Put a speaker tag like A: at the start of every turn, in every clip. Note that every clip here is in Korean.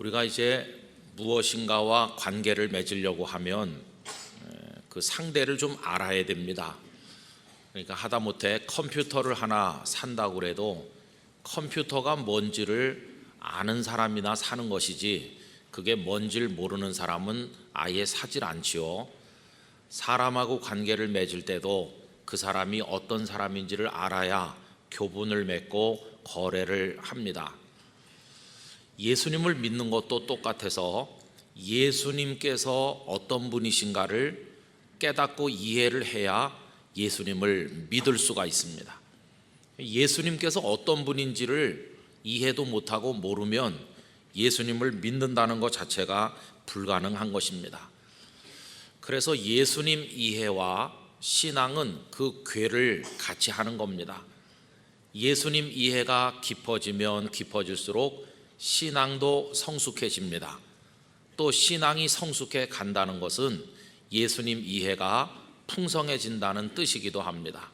A: 우리가 이제 무엇인가와 관계를 맺으려고 하면 그 상대를 좀 알아야 됩니다. 그러니까 하다못해 컴퓨터를 하나 산다고 해도 컴퓨터가 뭔지를 아는 사람이나 사는 것이지 그게 뭔지를 모르는 사람은 아예 사질 않지요. 사람하고 관계를 맺을 때도 그 사람이 어떤 사람인지를 알아야 교분을 맺고 거래를 합니다. 예수님을 믿는 것도 똑같아서 예수님께서 어떤 분이신가를 깨닫고 이해를 해야 예수님을 믿을 수가 있습니다. 예수님께서 어떤 분인지를 이해도 못하고 모르면 예수님을 믿는다는 것 자체가 불가능한 것입니다. 그래서 예수님 이해와 신앙은 그 궤를 같이 하는 겁니다. 예수님 이해가 깊어지면 깊어질수록 신앙도 성숙해집니다. 또 신앙이 성숙해 간다는 것은 예수님 이해가 풍성해진다는 뜻이기도 합니다.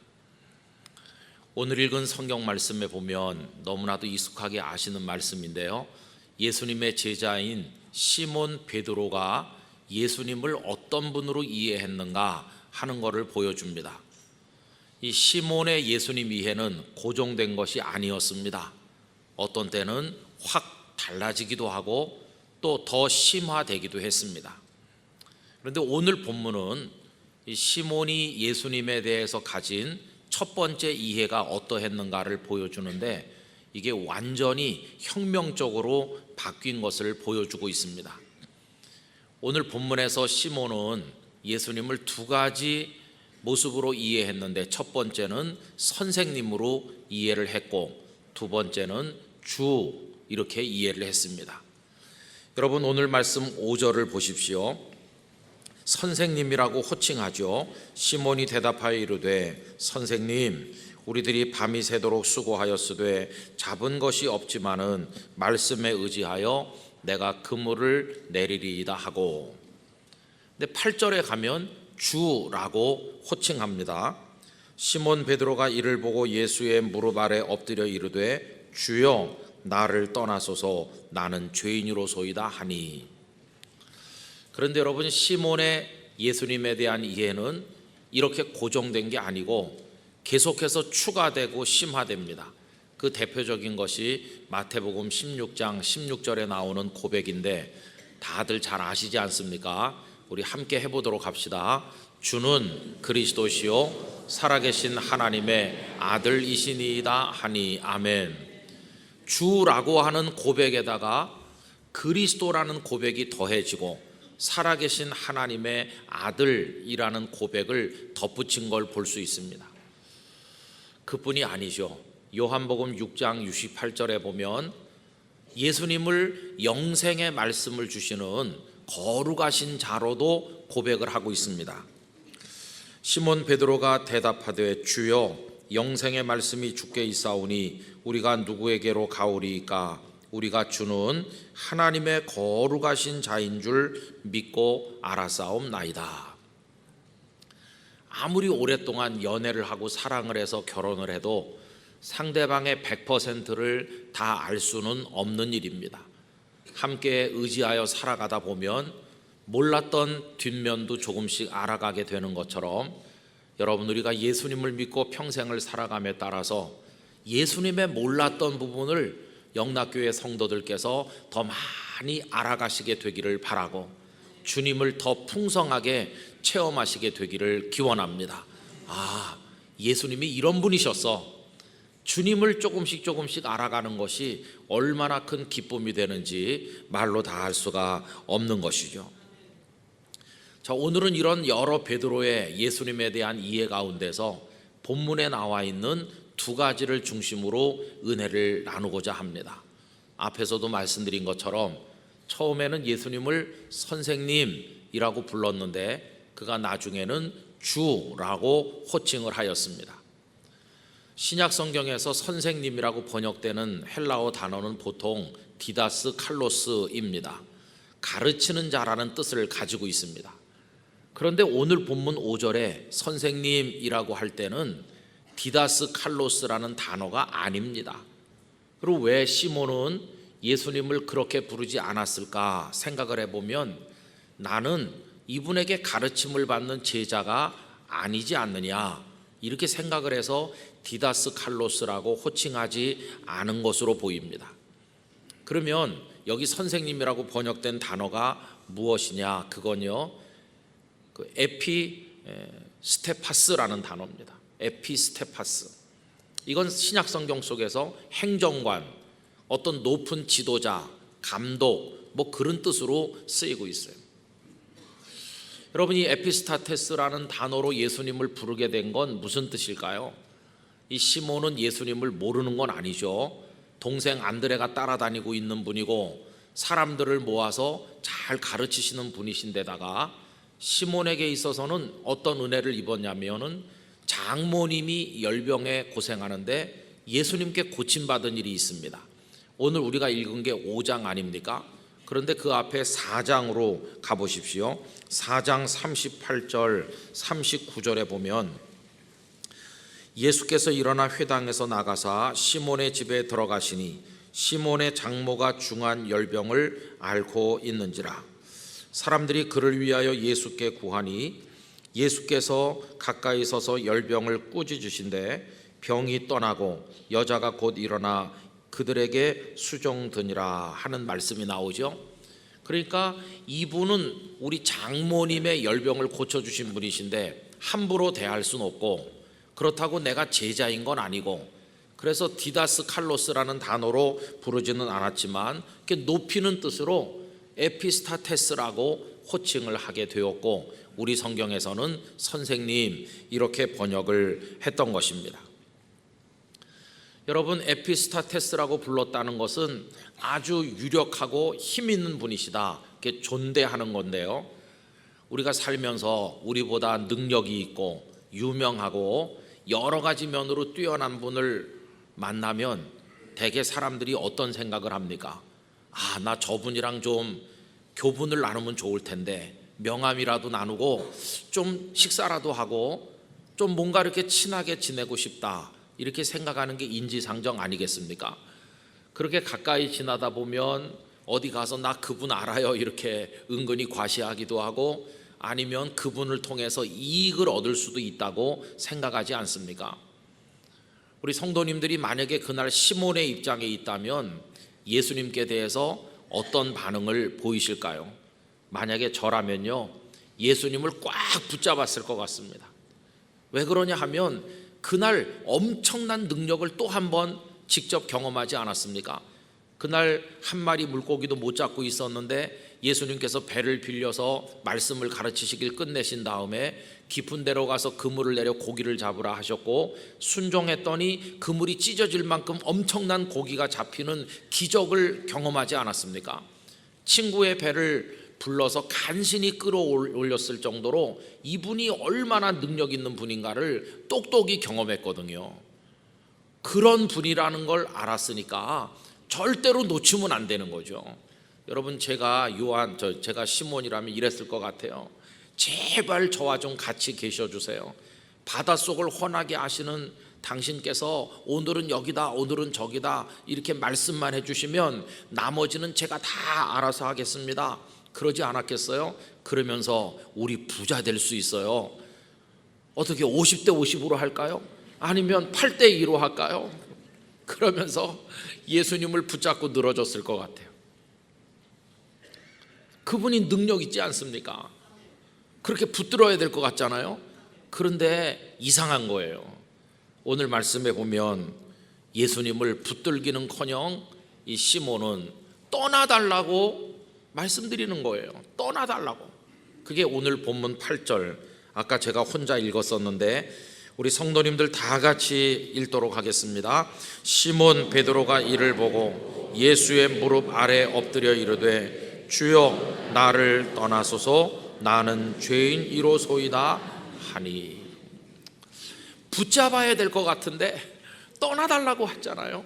A: 오늘 읽은 성경 말씀에 보면 너무나도 익숙하게 아시는 말씀인데요, 예수님의 제자인 시몬 베드로가 예수님을 어떤 분으로 이해했는가 하는 것을 보여줍니다. 이 시몬의 예수님 이해는 고정된 것이 아니었습니다. 어떤 때는 확 달라지기도 하고 또 더 심화되기도 했습니다. 그런데 오늘 본문은 이 시몬이 예수님에 대해서 가진 첫 번째 이해가 어떠했는가를 보여주는데 이게 완전히 혁명적으로 바뀐 것을 보여주고 있습니다. 오늘 본문에서 시몬은 예수님을 두 가지 모습으로 이해했는데 첫 번째는 선생님으로 이해를 했고 두 번째는 주 이렇게 이해를 했습니다. 여러분 오늘 말씀 5절을 보십시오. 선생님이라고 호칭하죠. 시몬이 대답하여 이르되 선생님 우리들이 밤이 새도록 수고하였으되 잡은 것이 없지만은 말씀에 의지하여 내가 그물을 내리리이다 하고, 근데 8절에 가면 주라고 호칭합니다. 시몬 베드로가 이를 보고 예수의 무릎 아래 엎드려 이르되 주여 나를 떠나소서 나는 죄인으로소이다 하니. 그런데 여러분 시몬의 예수님에 대한 이해는 이렇게 고정된 게 아니고 계속해서 추가되고 심화됩니다. 그 대표적인 것이 마태복음 16장 16절에 나오는 고백인데 다들 잘 아시지 않습니까? 우리 함께 해보도록 합시다. 주는 그리스도시요 살아계신 하나님의 아들이시니이다 하니 아멘. 주라고 하는 고백에다가 그리스도라는 고백이 더해지고 살아계신 하나님의 아들이라는 고백을 덧붙인 걸 볼 수 있습니다. 그뿐이 아니죠. 요한복음 6장 68절에 보면 예수님을 영생의 말씀을 주시는 거룩하신 자로도 고백을 하고 있습니다. 시몬 베드로가 대답하되 주여 영생의 말씀이 주께 있사오니 우리가 누구에게로 가오리이까? 우리가 주는 하나님의 거룩하신 자인 줄 믿고 알았사옵나이다. 아무리 오랫동안 연애를 하고 사랑을 해서 결혼을 해도 상대방의 100%를 다 알 수는 없는 일입니다. 함께 의지하여 살아가다 보면 몰랐던 뒷면도 조금씩 알아가게 되는 것처럼 여러분 우리가 예수님을 믿고 평생을 살아감에 따라서 예수님의 몰랐던 부분을 영락교회 성도들께서 더 많이 알아가시게 되기를 바라고 주님을 더 풍성하게 체험하시게 되기를 기원합니다. 아, 예수님이 이런 분이셨어. 주님을 조금씩 알아가는 것이 얼마나 큰 기쁨이 되는지 말로 다 할 수가 없는 것이죠. 자, 오늘은 이런 여러 베드로의 예수님에 대한 이해 가운데서 본문에 나와 있는 두 가지를 중심으로 은혜를 나누고자 합니다. 앞에서도 말씀드린 것처럼 처음에는 예수님을 선생님이라고 불렀는데 그가 나중에는 주라고 호칭을 하였습니다. 신약 성경에서 선생님이라고 번역되는 헬라어 단어는 보통 디다스 칼로스입니다. 가르치는 자라는 뜻을 가지고 있습니다. 그런데 오늘 본문 5절에 선생님이라고 할 때는 디다스 칼로스라는 단어가 아닙니다. 그리고 왜 시몬은 예수님을 그렇게 부르지 않았을까 생각을 해보면 나는 이분에게 가르침을 받는 제자가 아니지 않느냐 이렇게 생각을 해서 디다스 칼로스라고 호칭하지 않은 것으로 보입니다. 그러면 여기 선생님이라고 번역된 단어가 무엇이냐? 그건요, 그 에피스테파스라는 단어입니다. 에피스테파스. 이건 신약 성경 속에서 행정관, 어떤 높은 지도자, 감독, 뭐 그런 뜻으로 쓰이고 있어요. 여러분, 이 에피스타테스라는 단어로 예수님을 부르게 된 건 무슨 뜻일까요? 이 시몬은 예수님을 모르는 건 아니죠. 동생 안드레가 따라다니고 있는 분이고 사람들을 모아서 잘 가르치시는 분이신데다가 시몬에게 있어서는 어떤 은혜를 입었냐면은 장모님이 열병에 고생하는데 예수님께 고침받은 일이 있습니다. 오늘 우리가 읽은 게 5장 아닙니까? 그런데 그 앞에 4장으로 가보십시오. 4장 38절 39절에 보면 예수께서 일어나 회당에서 나가사 시몬의 집에 들어가시니 시몬의 장모가 중한 열병을 앓고 있는지라. 사람들이 그를 위하여 예수께 구하니 예수께서 가까이 서서 열병을 꾸짖으신데 병이 떠나고 여자가 곧 일어나 그들에게 수종드니라 하는 말씀이 나오죠. 그러니까 이분은 우리 장모님의 열병을 고쳐주신 분이신데 함부로 대할 수는 없고, 그렇다고 내가 제자인 건 아니고, 그래서 디다스 칼로스라는 단어로 부르지는 않았지만 이렇게 높이는 뜻으로 에피스타테스라고 호칭을 하게 되었고, 우리 성경에서는 선생님 이렇게 번역을 했던 것입니다. 여러분, 에피스타테스라고 불렀다는 것은 아주 유력하고 힘 있는 분이시다, 이렇게 존대하는 건데요, 우리가 살면서 우리보다 능력이 있고 유명하고 여러 가지 면으로 뛰어난 분을 만나면 대개 사람들이 어떤 생각을 합니까? 아, 나 저분이랑 좀 교분을 나누면 좋을 텐데, 명함이라도 나누고 좀 식사라도 하고 좀 뭔가 이렇게 친하게 지내고 싶다, 이렇게 생각하는 게 인지상정 아니겠습니까? 그렇게 가까이 지나다 보면 어디 가서 나 그분 알아요 이렇게 은근히 과시하기도 하고, 아니면 그분을 통해서 이익을 얻을 수도 있다고 생각하지 않습니까? 우리 성도님들이 만약에 그날 시몬의 입장에 있다면 예수님께 대해서 어떤 반응을 보이실까요? 만약에 저라면요, 예수님을 꽉 붙잡았을 것 같습니다. 왜 그러냐 하면 그날 엄청난 능력을 또 한 번 직접 경험하지 않았습니까? 그날 한 마리 물고기도 못 잡고 있었는데 예수님께서 배를 빌려서 말씀을 가르치시길 끝내신 다음에 깊은 데로 가서 그물을 내려 고기를 잡으라 하셨고, 순종했더니 그물이 찢어질 만큼 엄청난 고기가 잡히는 기적을 경험하지 않았습니까? 친구의 배를 불러서 간신히 끌어올렸을 정도로 이분이 얼마나 능력 있는 분인가를 똑똑히 경험했거든요. 그런 분이라는 걸 알았으니까 절대로 놓치면 안 되는 거죠. 여러분, 제가 시몬이라면 이랬을 것 같아요. 제발 저와 좀 같이 계셔 주세요. 바닷속을 훤하게 아시는 당신께서 오늘은 여기다 오늘은 저기다 이렇게 말씀만 해주시면 나머지는 제가 다 알아서 하겠습니다. 그러지 않았겠어요? 그러면서 우리 부자 될 수 있어요. 어떻게 50대 50으로 할까요? 아니면 8대 2로 할까요? 그러면서 예수님을 붙잡고 늘어졌을 것 같아요. 그분이 능력 있지 않습니까? 그렇게 붙들어야 될 것 같잖아요. 그런데 이상한 거예요. 오늘 말씀에 보면 예수님을 붙들기는커녕 이 시몬은 떠나달라고 말씀드리는 거예요. 떠나달라고. 그게 오늘 본문 8절, 아까 제가 혼자 읽었었는데 우리 성도님들 다 같이 읽도록 하겠습니다. 시몬 베드로가 이를 보고 예수의 무릎 아래 엎드려 이르되 주여 나를 떠나소서 나는 죄인이로소이다 하니. 붙잡아야 될 것 같은데 떠나달라고 했잖아요.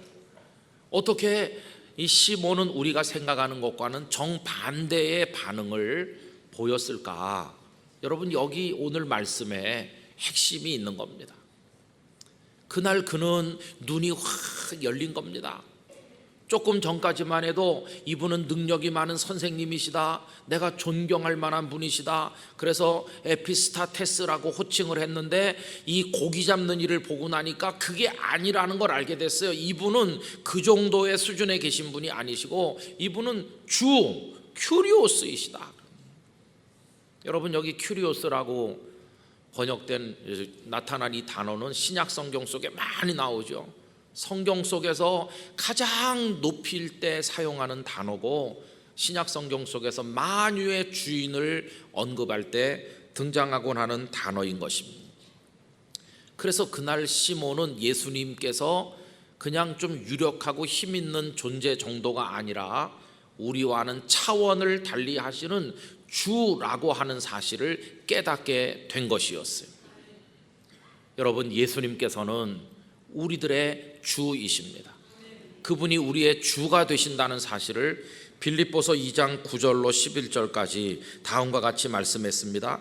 A: 어떻게 이 시몬은 우리가 생각하는 것과는 정반대의 반응을 보였을까? 여러분, 여기 오늘 말씀에 핵심이 있는 겁니다. 그날 그는 눈이 확 열린 겁니다. 조금 전까지만 해도 이분은 능력이 많은 선생님이시다, 내가 존경할 만한 분이시다, 그래서 에피스타테스라고 호칭을 했는데 이 고기 잡는 일을 보고 나니까 그게 아니라는 걸 알게 됐어요. 이분은 그 정도의 수준에 계신 분이 아니시고 이분은 주 큐리오스이시다. 여러분, 여기 큐리오스라고 번역된 나타난 이 단어는 신약 성경 속에 많이 나오죠. 성경 속에서 가장 높일 때 사용하는 단어고 신약 성경 속에서 만유의 주인을 언급할 때 등장하곤 하는 단어인 것입니다. 그래서 그날 시몬은 예수님께서 그냥 좀 유력하고 힘 있는 존재 정도가 아니라 우리와는 차원을 달리 하시는 주라고 하는 사실을 깨닫게 된 것이었어요. 여러분, 예수님께서는 우리들의 주이십니다. 그분이 우리의 주가 되신다는 사실을 빌립보서 2장 9절로 11절까지 다음과 같이 말씀했습니다.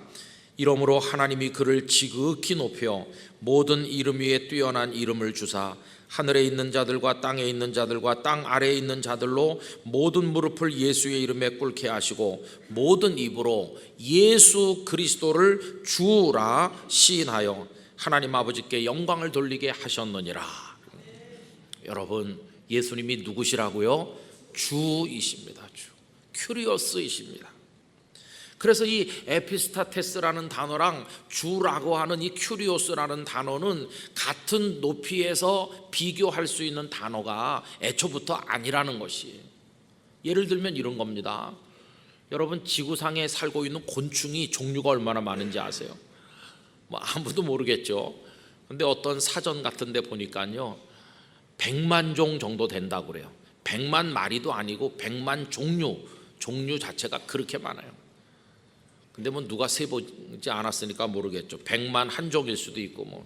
A: 이러므로 하나님이 그를 지극히 높여 모든 이름 위에 뛰어난 이름을 주사 하늘에 있는 자들과 땅에 있는 자들과 땅 아래에 있는 자들로 모든 무릎을 예수의 이름에 꿇게 하시고 모든 입으로 예수 그리스도를 주라 시인하여 하나님 아버지께 영광을 돌리게 하셨느니라. 여러분, 예수님이 누구시라고요? 주이십니다. 주. 큐리오스이십니다. 그래서 이 에피스타테스라는 단어랑 주라고 하는 이 큐리오스라는 단어는 같은 높이에서 비교할 수 있는 단어가 애초부터 아니라는 것이. 예를 들면 이런 겁니다. 여러분, 지구상에 살고 있는 곤충이 종류가 얼마나 많은지 아세요? 뭐 아무도 모르겠죠. 근데 어떤 사전 같은 데 보니까요 100만 종 정도 된다고 그래요. 100만 마리도 아니고 100만 종류 자체가 그렇게 많아요. 근데 뭐 누가 세보지 않았으니까 모르겠죠. 100만 한 종일 수도 있고 뭐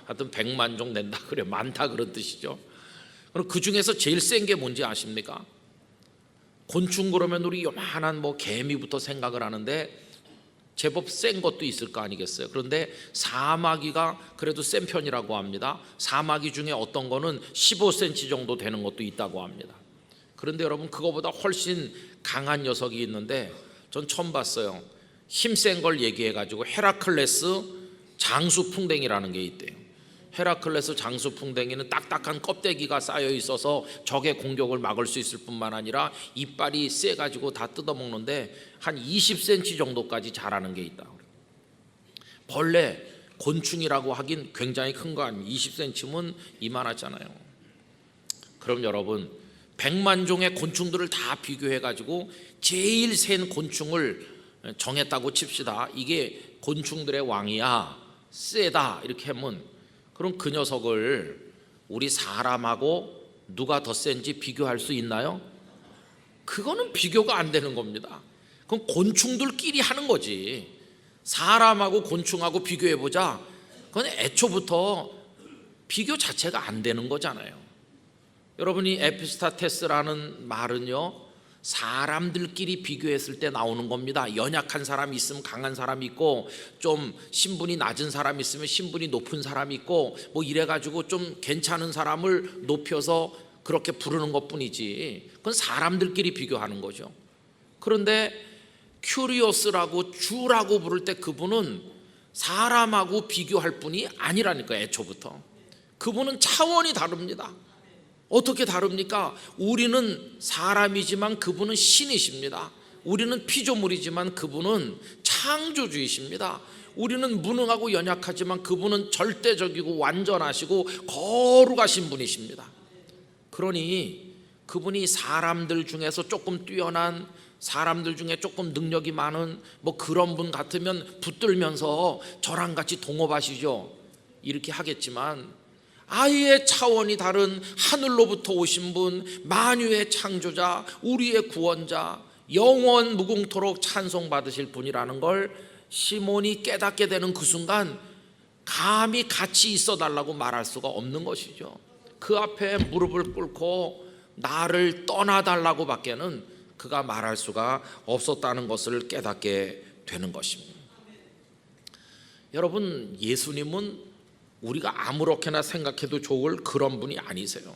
A: 하여튼 100만 종 된다 그래요. 많다 그런 뜻이죠. 그럼 그 중에서 제일 센 게 뭔지 아십니까? 곤충 그러면 우리 요만한 뭐 개미부터 생각을 하는데 제법 센 것도 있을 거 아니겠어요. 그런데 사마귀가 그래도 센 편이라고 합니다. 사마귀 중에 어떤 거는 15cm 정도 되는 것도 있다고 합니다. 그런데 여러분, 그거보다 훨씬 강한 녀석이 있는데 전 처음 봤어요. 힘센 걸 얘기해가지고 헤라클레스 장수풍뎅이라는 게 있대요. 헤라클레스 장수풍뎅이는 딱딱한 껍데기가 쌓여 있어서 적의 공격을 막을 수 있을 뿐만 아니라 이빨이 세가지고 다 뜯어먹는데 한 20cm 정도까지 자라는 게 있다. 벌레, 곤충이라고 하긴 굉장히 큰 거 아니에요. 20cm면 이만하잖아요. 그럼 여러분, 100만 종의 곤충들을 다 비교해가지고 제일 센 곤충을 정했다고 칩시다. 이게 곤충들의 왕이야, 세다 이렇게 하면 그럼 그 녀석을 우리 사람하고 누가 더 센지 비교할 수 있나요? 그거는 비교가 안 되는 겁니다. 그럼 곤충들끼리 하는 거지. 사람하고 곤충하고 비교해보자. 그건 애초부터 비교 자체가 안 되는 거잖아요. 여러분이 에피스타테스라는 말은요 사람들끼리 비교했을 때 나오는 겁니다. 연약한 사람이 있으면 강한 사람이 있고 좀 신분이 낮은 사람이 있으면 신분이 높은 사람이 있고 뭐 이래가지고 좀 괜찮은 사람을 높여서 그렇게 부르는 것뿐이지 그건 사람들끼리 비교하는 거죠. 그런데 큐리오스라고 주라고 부를 때 그분은 사람하고 비교할 분이 아니라니까. 애초부터 그분은 차원이 다릅니다. 어떻게 다릅니까? 우리는 사람이지만 그분은 신이십니다. 우리는 피조물이지만 그분은 창조주이십니다. 우리는 무능하고 연약하지만 그분은 절대적이고 완전하시고 거룩하신 분이십니다. 그러니 그분이 사람들 중에서 조금 뛰어난, 사람들 중에 조금 능력이 많은 뭐 그런 분 같으면 붙들면서 저랑 같이 동업하시죠 이렇게 하겠지만, 아예 차원이 다른 하늘로부터 오신 분, 만유의 창조자, 우리의 구원자, 영원 무궁토록 찬송받으실 분이라는 걸 시몬이 깨닫게 되는 그 순간 감히 같이 있어 달라고 말할 수가 없는 것이죠. 그 앞에 무릎을 꿇고 나를 떠나달라고 밖에는 그가 말할 수가 없었다는 것을 깨닫게 되는 것입니다. 여러분, 예수님은 우리가 아무렇게나 생각해도 좋을 그런 분이 아니세요.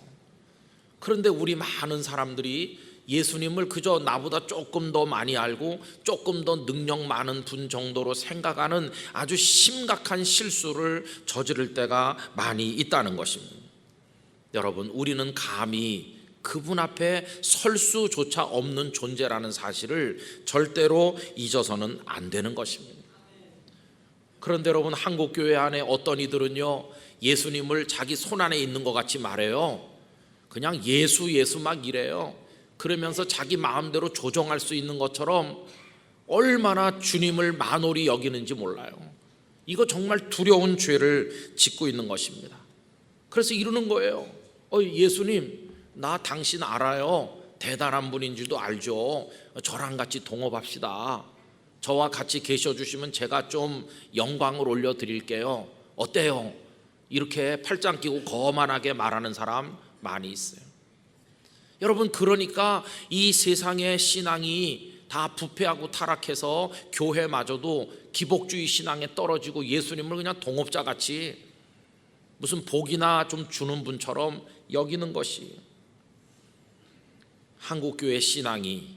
A: 그런데 우리 많은 사람들이 예수님을 그저 나보다 조금 더 많이 알고 조금 더 능력 많은 분 정도로 생각하는 아주 심각한 실수를 저지를 때가 많이 있다는 것입니다. 여러분, 우리는 감히 그분 앞에 설 수조차 없는 존재라는 사실을 절대로 잊어서는 안 되는 것입니다. 그런데 여러분, 한국교회 안에 어떤 이들은요, 예수님을 자기 손안에 있는 것 같이 말해요. 그냥 예수 막 이래요. 그러면서 자기 마음대로 조정할 수 있는 것처럼 얼마나 주님을 만홀히 여기는지 몰라요. 이거 정말 두려운 죄를 짓고 있는 것입니다. 그래서 이러는 거예요. 예수님, 나 당신 알아요. 대단한 분인 줄도 알죠. 저랑 같이 동업합시다. 저와 같이 계셔주시면 제가 좀 영광을 올려드릴게요. 어때요? 이렇게 팔짱 끼고 거만하게 말하는 사람 많이 있어요. 여러분, 그러니까 이 세상의 신앙이 다 부패하고 타락해서 교회마저도 기복주의 신앙에 떨어지고 예수님을 그냥 동업자같이 무슨 복이나 좀 주는 분처럼 여기는 것이, 한국교회 신앙이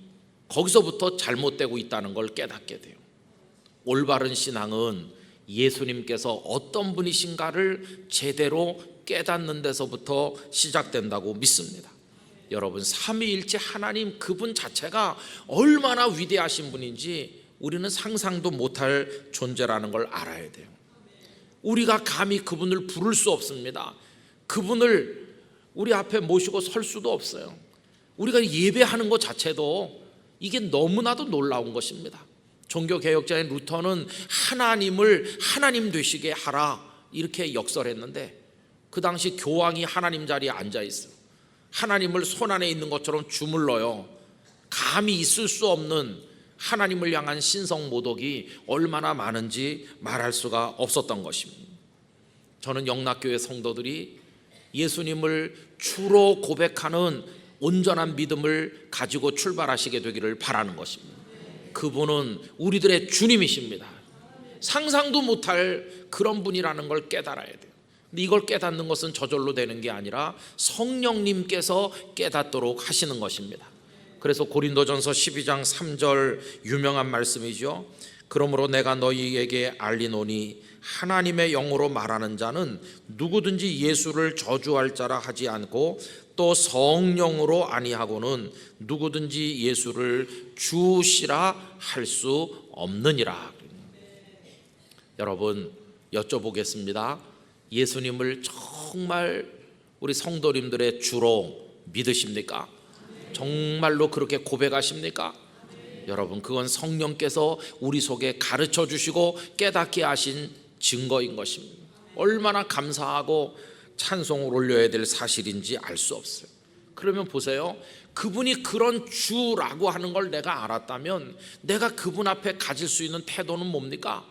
A: 거기서부터 잘못되고 있다는 걸 깨닫게 돼요. 올바른 신앙은 예수님께서 어떤 분이신가를 제대로 깨닫는 데서부터 시작된다고 믿습니다. 여러분, 삼위일체 하나님 그분 자체가 얼마나 위대하신 분인지 우리는 상상도 못할 존재라는 걸 알아야 돼요. 우리가 감히 그분을 부를 수 없습니다. 그분을 우리 앞에 모시고 설 수도 없어요. 우리가 예배하는 것 자체도 이게 너무나도 놀라운 것입니다. 종교개혁자인 루터는 하나님을 하나님 되시게 하라 이렇게 역설했는데, 그 당시 교황이 하나님 자리에 앉아 있어요. 하나님을 손안에 있는 것처럼 주물러요. 감히 있을 수 없는 하나님을 향한 신성 모독이 얼마나 많은지 말할 수가 없었던 것입니다. 저는 영락교회 성도들이 예수님을 주로 고백하는 온전한 믿음을 가지고 출발하시게 되기를 바라는 것입니다. 그분은 우리들의 주님이십니다. 상상도 못할 그런 분이라는 걸 깨달아야 돼요. 근데 이걸 깨닫는 것은 저절로 되는 게 아니라 성령님께서 깨닫도록 하시는 것입니다. 그래서 고린도전서 12장 3절 유명한 말씀이죠. 그러므로 내가 너희에게 알리노니 하나님의 영으로 말하는 자는 누구든지 예수를 저주할 자라 하지 않고 또 성령으로 아니하고는 누구든지 예수를 주시라 할 수 없느니라. 여러분, 여쭤보겠습니다. 예수님을 정말 우리 성도님들의 주로 믿으십니까? 정말로 그렇게 고백하십니까? 여러분, 그건 성령께서 우리 속에 가르쳐 주시고 깨닫게 하신 증거인 것입니다. 얼마나 감사하고 찬송을 올려야 될 사실인지 알 수 없어요. 그러면 보세요. 그분이 그런 주라고 하는 걸 내가 알았다면 내가 그분 앞에 가질 수 있는 태도는 뭡니까?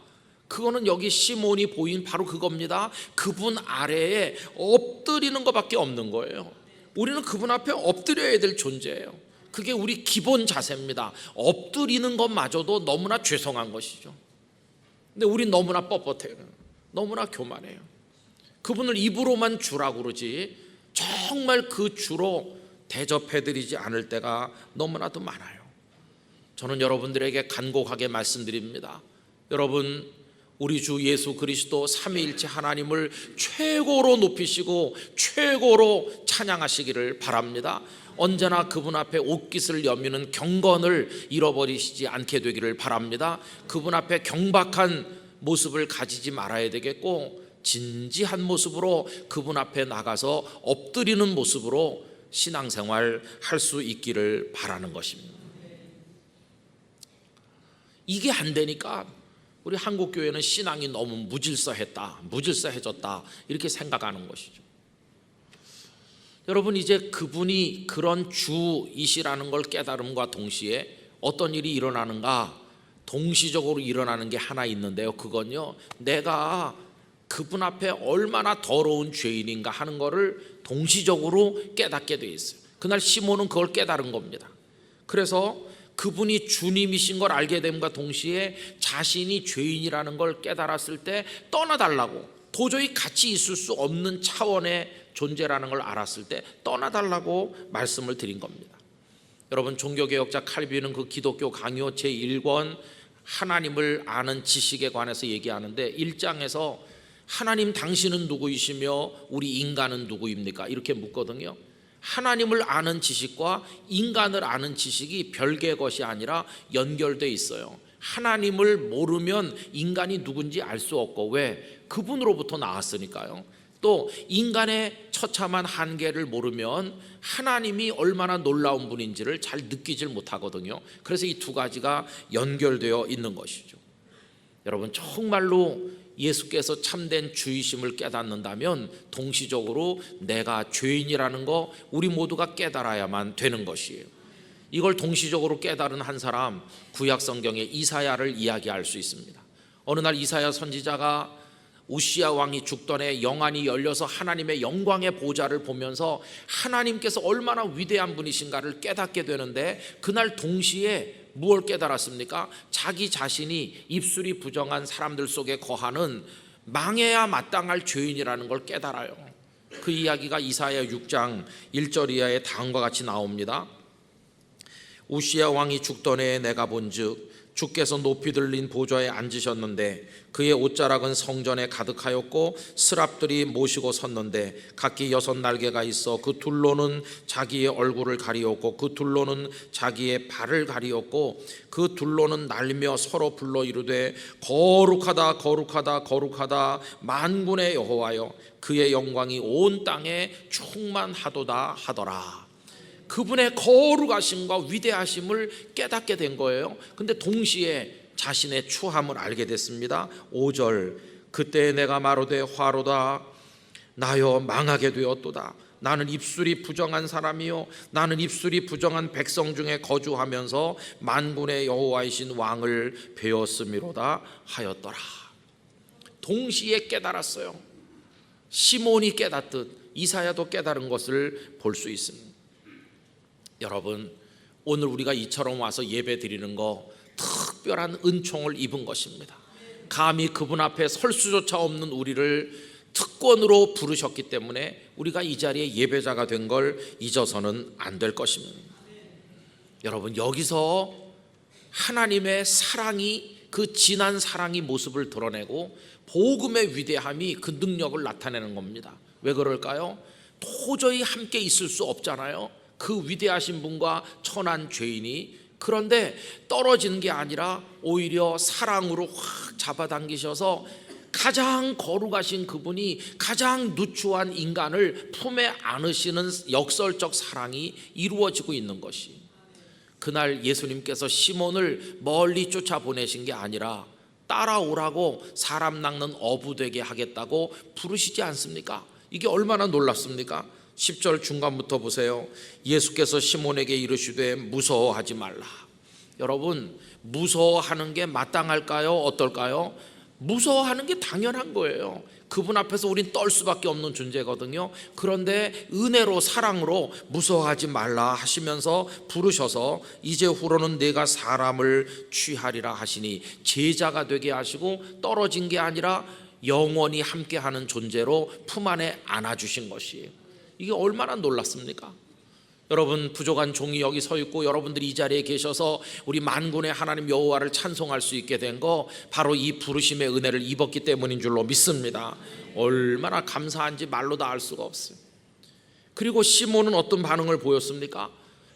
A: 그거는 여기 시몬이 보인 바로 그겁니다. 그분 아래에 엎드리는 것밖에 없는 거예요. 우리는 그분 앞에 엎드려야 될 존재예요. 그게 우리 기본 자세입니다. 엎드리는 것마저도 너무나 죄송한 것이죠. 근데 우린 너무나 뻣뻣해요. 너무나 교만해요. 그분을 입으로만 주라고 그러지 정말 그 주로 대접해드리지 않을 때가 너무나도 많아요. 저는 여러분들에게 간곡하게 말씀드립니다. 여러분, 우리 주 예수 그리스도 삼위일체 하나님을 최고로 높이시고 최고로 찬양하시기를 바랍니다. 언제나 그분 앞에 옷깃을 여미는 경건을 잃어버리시지 않게 되기를 바랍니다. 그분 앞에 경박한 모습을 가지지 말아야 되겠고, 진지한 모습으로 그분 앞에 나가서 엎드리는 모습으로 신앙생활 할 수 있기를 바라는 것입니다. 이게 안 되니까 우리 한국교회는 신앙이 너무 무질서해졌다 이렇게 생각하는 것이죠. 여러분, 이제 그분이 그런 주이시라는 걸 깨달음과 동시에 어떤 일이 일어나는가, 동시적으로 일어나는 게 하나 있는데요. 그건요, 내가 그분 앞에 얼마나 더러운 죄인인가 하는 거를 동시적으로 깨닫게 돼 있어요. 그날 시몬은 그걸 깨달은 겁니다. 그래서 그분이 주님이신 걸 알게 됨과 동시에 자신이 죄인이라는 걸 깨달았을 때 떠나달라고, 도저히 같이 있을 수 없는 차원의 존재라는 걸 알았을 때 떠나달라고 말씀을 드린 겁니다. 여러분, 종교개혁자 칼빈은 그 기독교 강요 제1권 하나님을 아는 지식에 관해서 얘기하는데 1장에서 하나님 당신은 누구이시며 우리 인간은 누구입니까? 이렇게 묻거든요. 하나님을 아는 지식과 인간을 아는 지식이 별개의 것이 아니라 연결되어 있어요. 하나님을 모르면 인간이 누군지 알 수 없고, 왜? 그분으로부터 나왔으니까요. 또 인간의 처참한 한계를 모르면 하나님이 얼마나 놀라운 분인지를 잘 느끼질 못하거든요. 그래서 이 두 가지가 연결되어 있는 것이죠. 여러분, 정말로 예수께서 참된 주이심을 깨닫는다면 동시적으로 내가 죄인이라는 거 우리 모두가 깨달아야만 되는 것이에요. 이걸 동시적으로 깨달은 한 사람, 구약 성경의 이사야를 이야기할 수 있습니다. 어느 날 이사야 선지자가 우시야 왕이 죽던 해 영안이 열려서 하나님의 영광의 보좌를 보면서 하나님께서 얼마나 위대한 분이신가를 깨닫게 되는데, 그날 동시에 무엇을 깨달았습니까? 자기 자신이 입술이 부정한 사람들 속에 거하는 망해야 마땅할 죄인이라는 걸 깨달아요. 그 이야기가 이사야 6장 1절 이하에 다음과 같이 나옵니다. 우시야 왕이 죽던 해에 내가 본즉 주께서 높이 들린 보좌에 앉으셨는데 그의 옷자락은 성전에 가득하였고 스랍들이 모시고 섰는데 각기 6날개가 있어 그 둘로는 자기의 얼굴을 가리었고 그 둘로는 자기의 발을 가리었고 그 둘로는 날며 서로 불러 이르되 거룩하다 거룩하다 거룩하다 만군의 여호와여, 그의 영광이 온 땅에 충만하도다 하더라. 그분의 거룩하심과 위대하심을 깨닫게 된 거예요. 근데 동시에 자신의 추함을 알게 됐습니다. 5절, 그때 내가 마르되 화로다 나여 망하게 되었도다. 나는 입술이 부정한 사람이요 나는 입술이 부정한 백성 중에 거주하면서 만군의 여호와이신 왕을 배웠음이로다 하였더라. 동시에 깨달았어요. 시몬이 깨닫듯 이사야도 깨달은 것을 볼 수 있습니다. 여러분, 오늘 우리가 이처럼 와서 예배 드리는 거 특별한 은총을 입은 것입니다. 감히 그분 앞에 설 수조차 없는 우리를 특권으로 부르셨기 때문에 우리가 이 자리에 예배자가 된 걸 잊어서는 안 될 것입니다. 여러분, 여기서 하나님의 사랑이, 그 진한 사랑이 모습을 드러내고 복음의 위대함이 그 능력을 나타내는 겁니다. 왜 그럴까요? 도저히 함께 있을 수 없잖아요. 그 위대하신 분과 천한 죄인이. 그런데 떨어지는 게 아니라 오히려 사랑으로 확 잡아당기셔서 가장 거룩하신 그분이 가장 누추한 인간을 품에 안으시는 역설적 사랑이 이루어지고 있는 것이, 그날 예수님께서 시몬을 멀리 쫓아보내신 게 아니라 따라오라고 사람 낚는 어부 되게 하겠다고 부르시지 않습니까? 이게 얼마나 놀랍습니까? 10절 중간부터 보세요. 예수께서 시몬에게 이르시되 무서워하지 말라. 여러분, 무서워하는 게 마땅할까요? 어떨까요? 무서워하는 게 당연한 거예요. 그분 앞에서 우린 떨 수밖에 없는 존재거든요. 그런데 은혜로 사랑으로 무서워하지 말라 하시면서 부르셔서 이제 후로는 내가 사람을 취하리라 하시니 제자가 되게 하시고 떨어진 게 아니라 영원히 함께하는 존재로 품 안에 안아주신 것이에요. 이게 얼마나 놀랍습니까? 여러분, 부족한 종이 여기 서 있고 여러분들이 이 자리에 계셔서 우리 만군의 하나님 여호와를 찬송할 수 있게 된 거 바로 이 부르심의 은혜를 입었기 때문인 줄로 믿습니다. 얼마나 감사한지 말로 다 알 수가 없어요. 그리고 시몬은 어떤 반응을 보였습니까?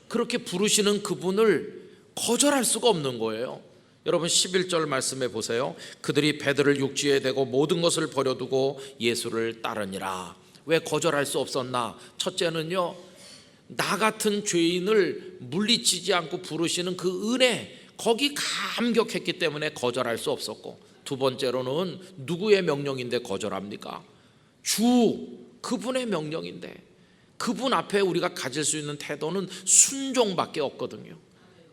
A: 그렇게 부르시는 그분을 거절할 수가 없는 거예요. 여러분, 11절 말씀해 보세요. 그들이 배들을 육지에 대고 모든 것을 버려두고 예수를 따르니라. 왜 거절할 수 없었나? 첫째는요, 나 같은 죄인을 물리치지 않고 부르시는 그 은혜, 거기 감격했기 때문에 거절할 수 없었고, 두 번째로는 누구의 명령인데 거절합니까? 주, 그분의 명령인데 그분 앞에 우리가 가질 수 있는 태도는 순종밖에 없거든요.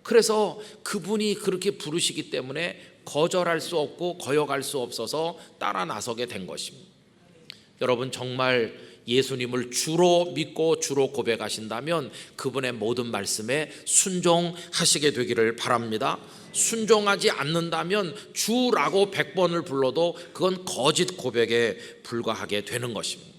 A: 그래서 그분이 그렇게 부르시기 때문에 거절할 수 없고 거역할 수 없어서 따라 나서게 된 것입니다. 여러분, 정말 예수님을 주로 믿고 주로 고백하신다면 그분의 모든 말씀에 순종하시게 되기를 바랍니다. 순종하지 않는다면 주라고 100번을 불러도 그건 거짓 고백에 불과하게 되는 것입니다.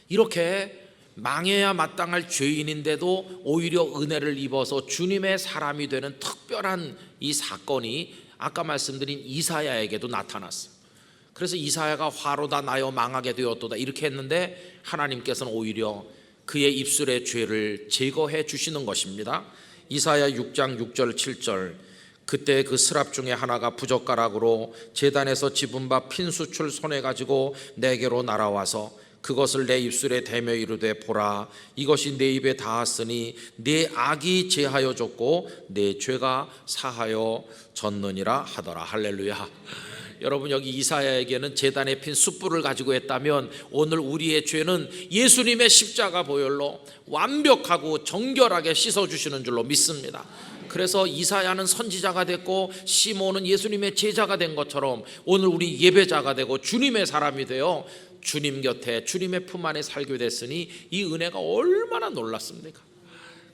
A: 이렇게 망해야 마땅할 죄인인데도 오히려 은혜를 입어서 주님의 사람이 되는 특별한 이 사건이 아까 말씀드린 이사야에게도 나타났어요. 그래서 이사야가 화로다 나여 망하게 되었도다 이렇게 했는데 하나님께서는 오히려 그의 입술의 죄를 제거해 주시는 것입니다. 이사야 6장 6절 7절 그때 그 스랍 중에 하나가 부젓가락으로 제단에서 집은 바 핀수출 손에 가지고 내게로 날아와서 그것을 내 입술에 대며 이르되 보라 이것이 내 입에 닿았으니 내 악이 제하여 졌고 내 죄가 사하여 졌느니라 하더라. 할렐루야. 여러분 여기 이사야에게는 제단에 핀 숯불을 가지고 했다면 오늘 우리의 죄는 예수님의 십자가 보혈로 완벽하고 정결하게 씻어주시는 줄로 믿습니다. 그래서 이사야는 선지자가 됐고 시몬은 예수님의 제자가 된 것처럼 오늘 우리 예배자가 되고 주님의 사람이 되어 주님 곁에 주님의 품 안에 살게 됐으니 이 은혜가 얼마나 놀랐습니까?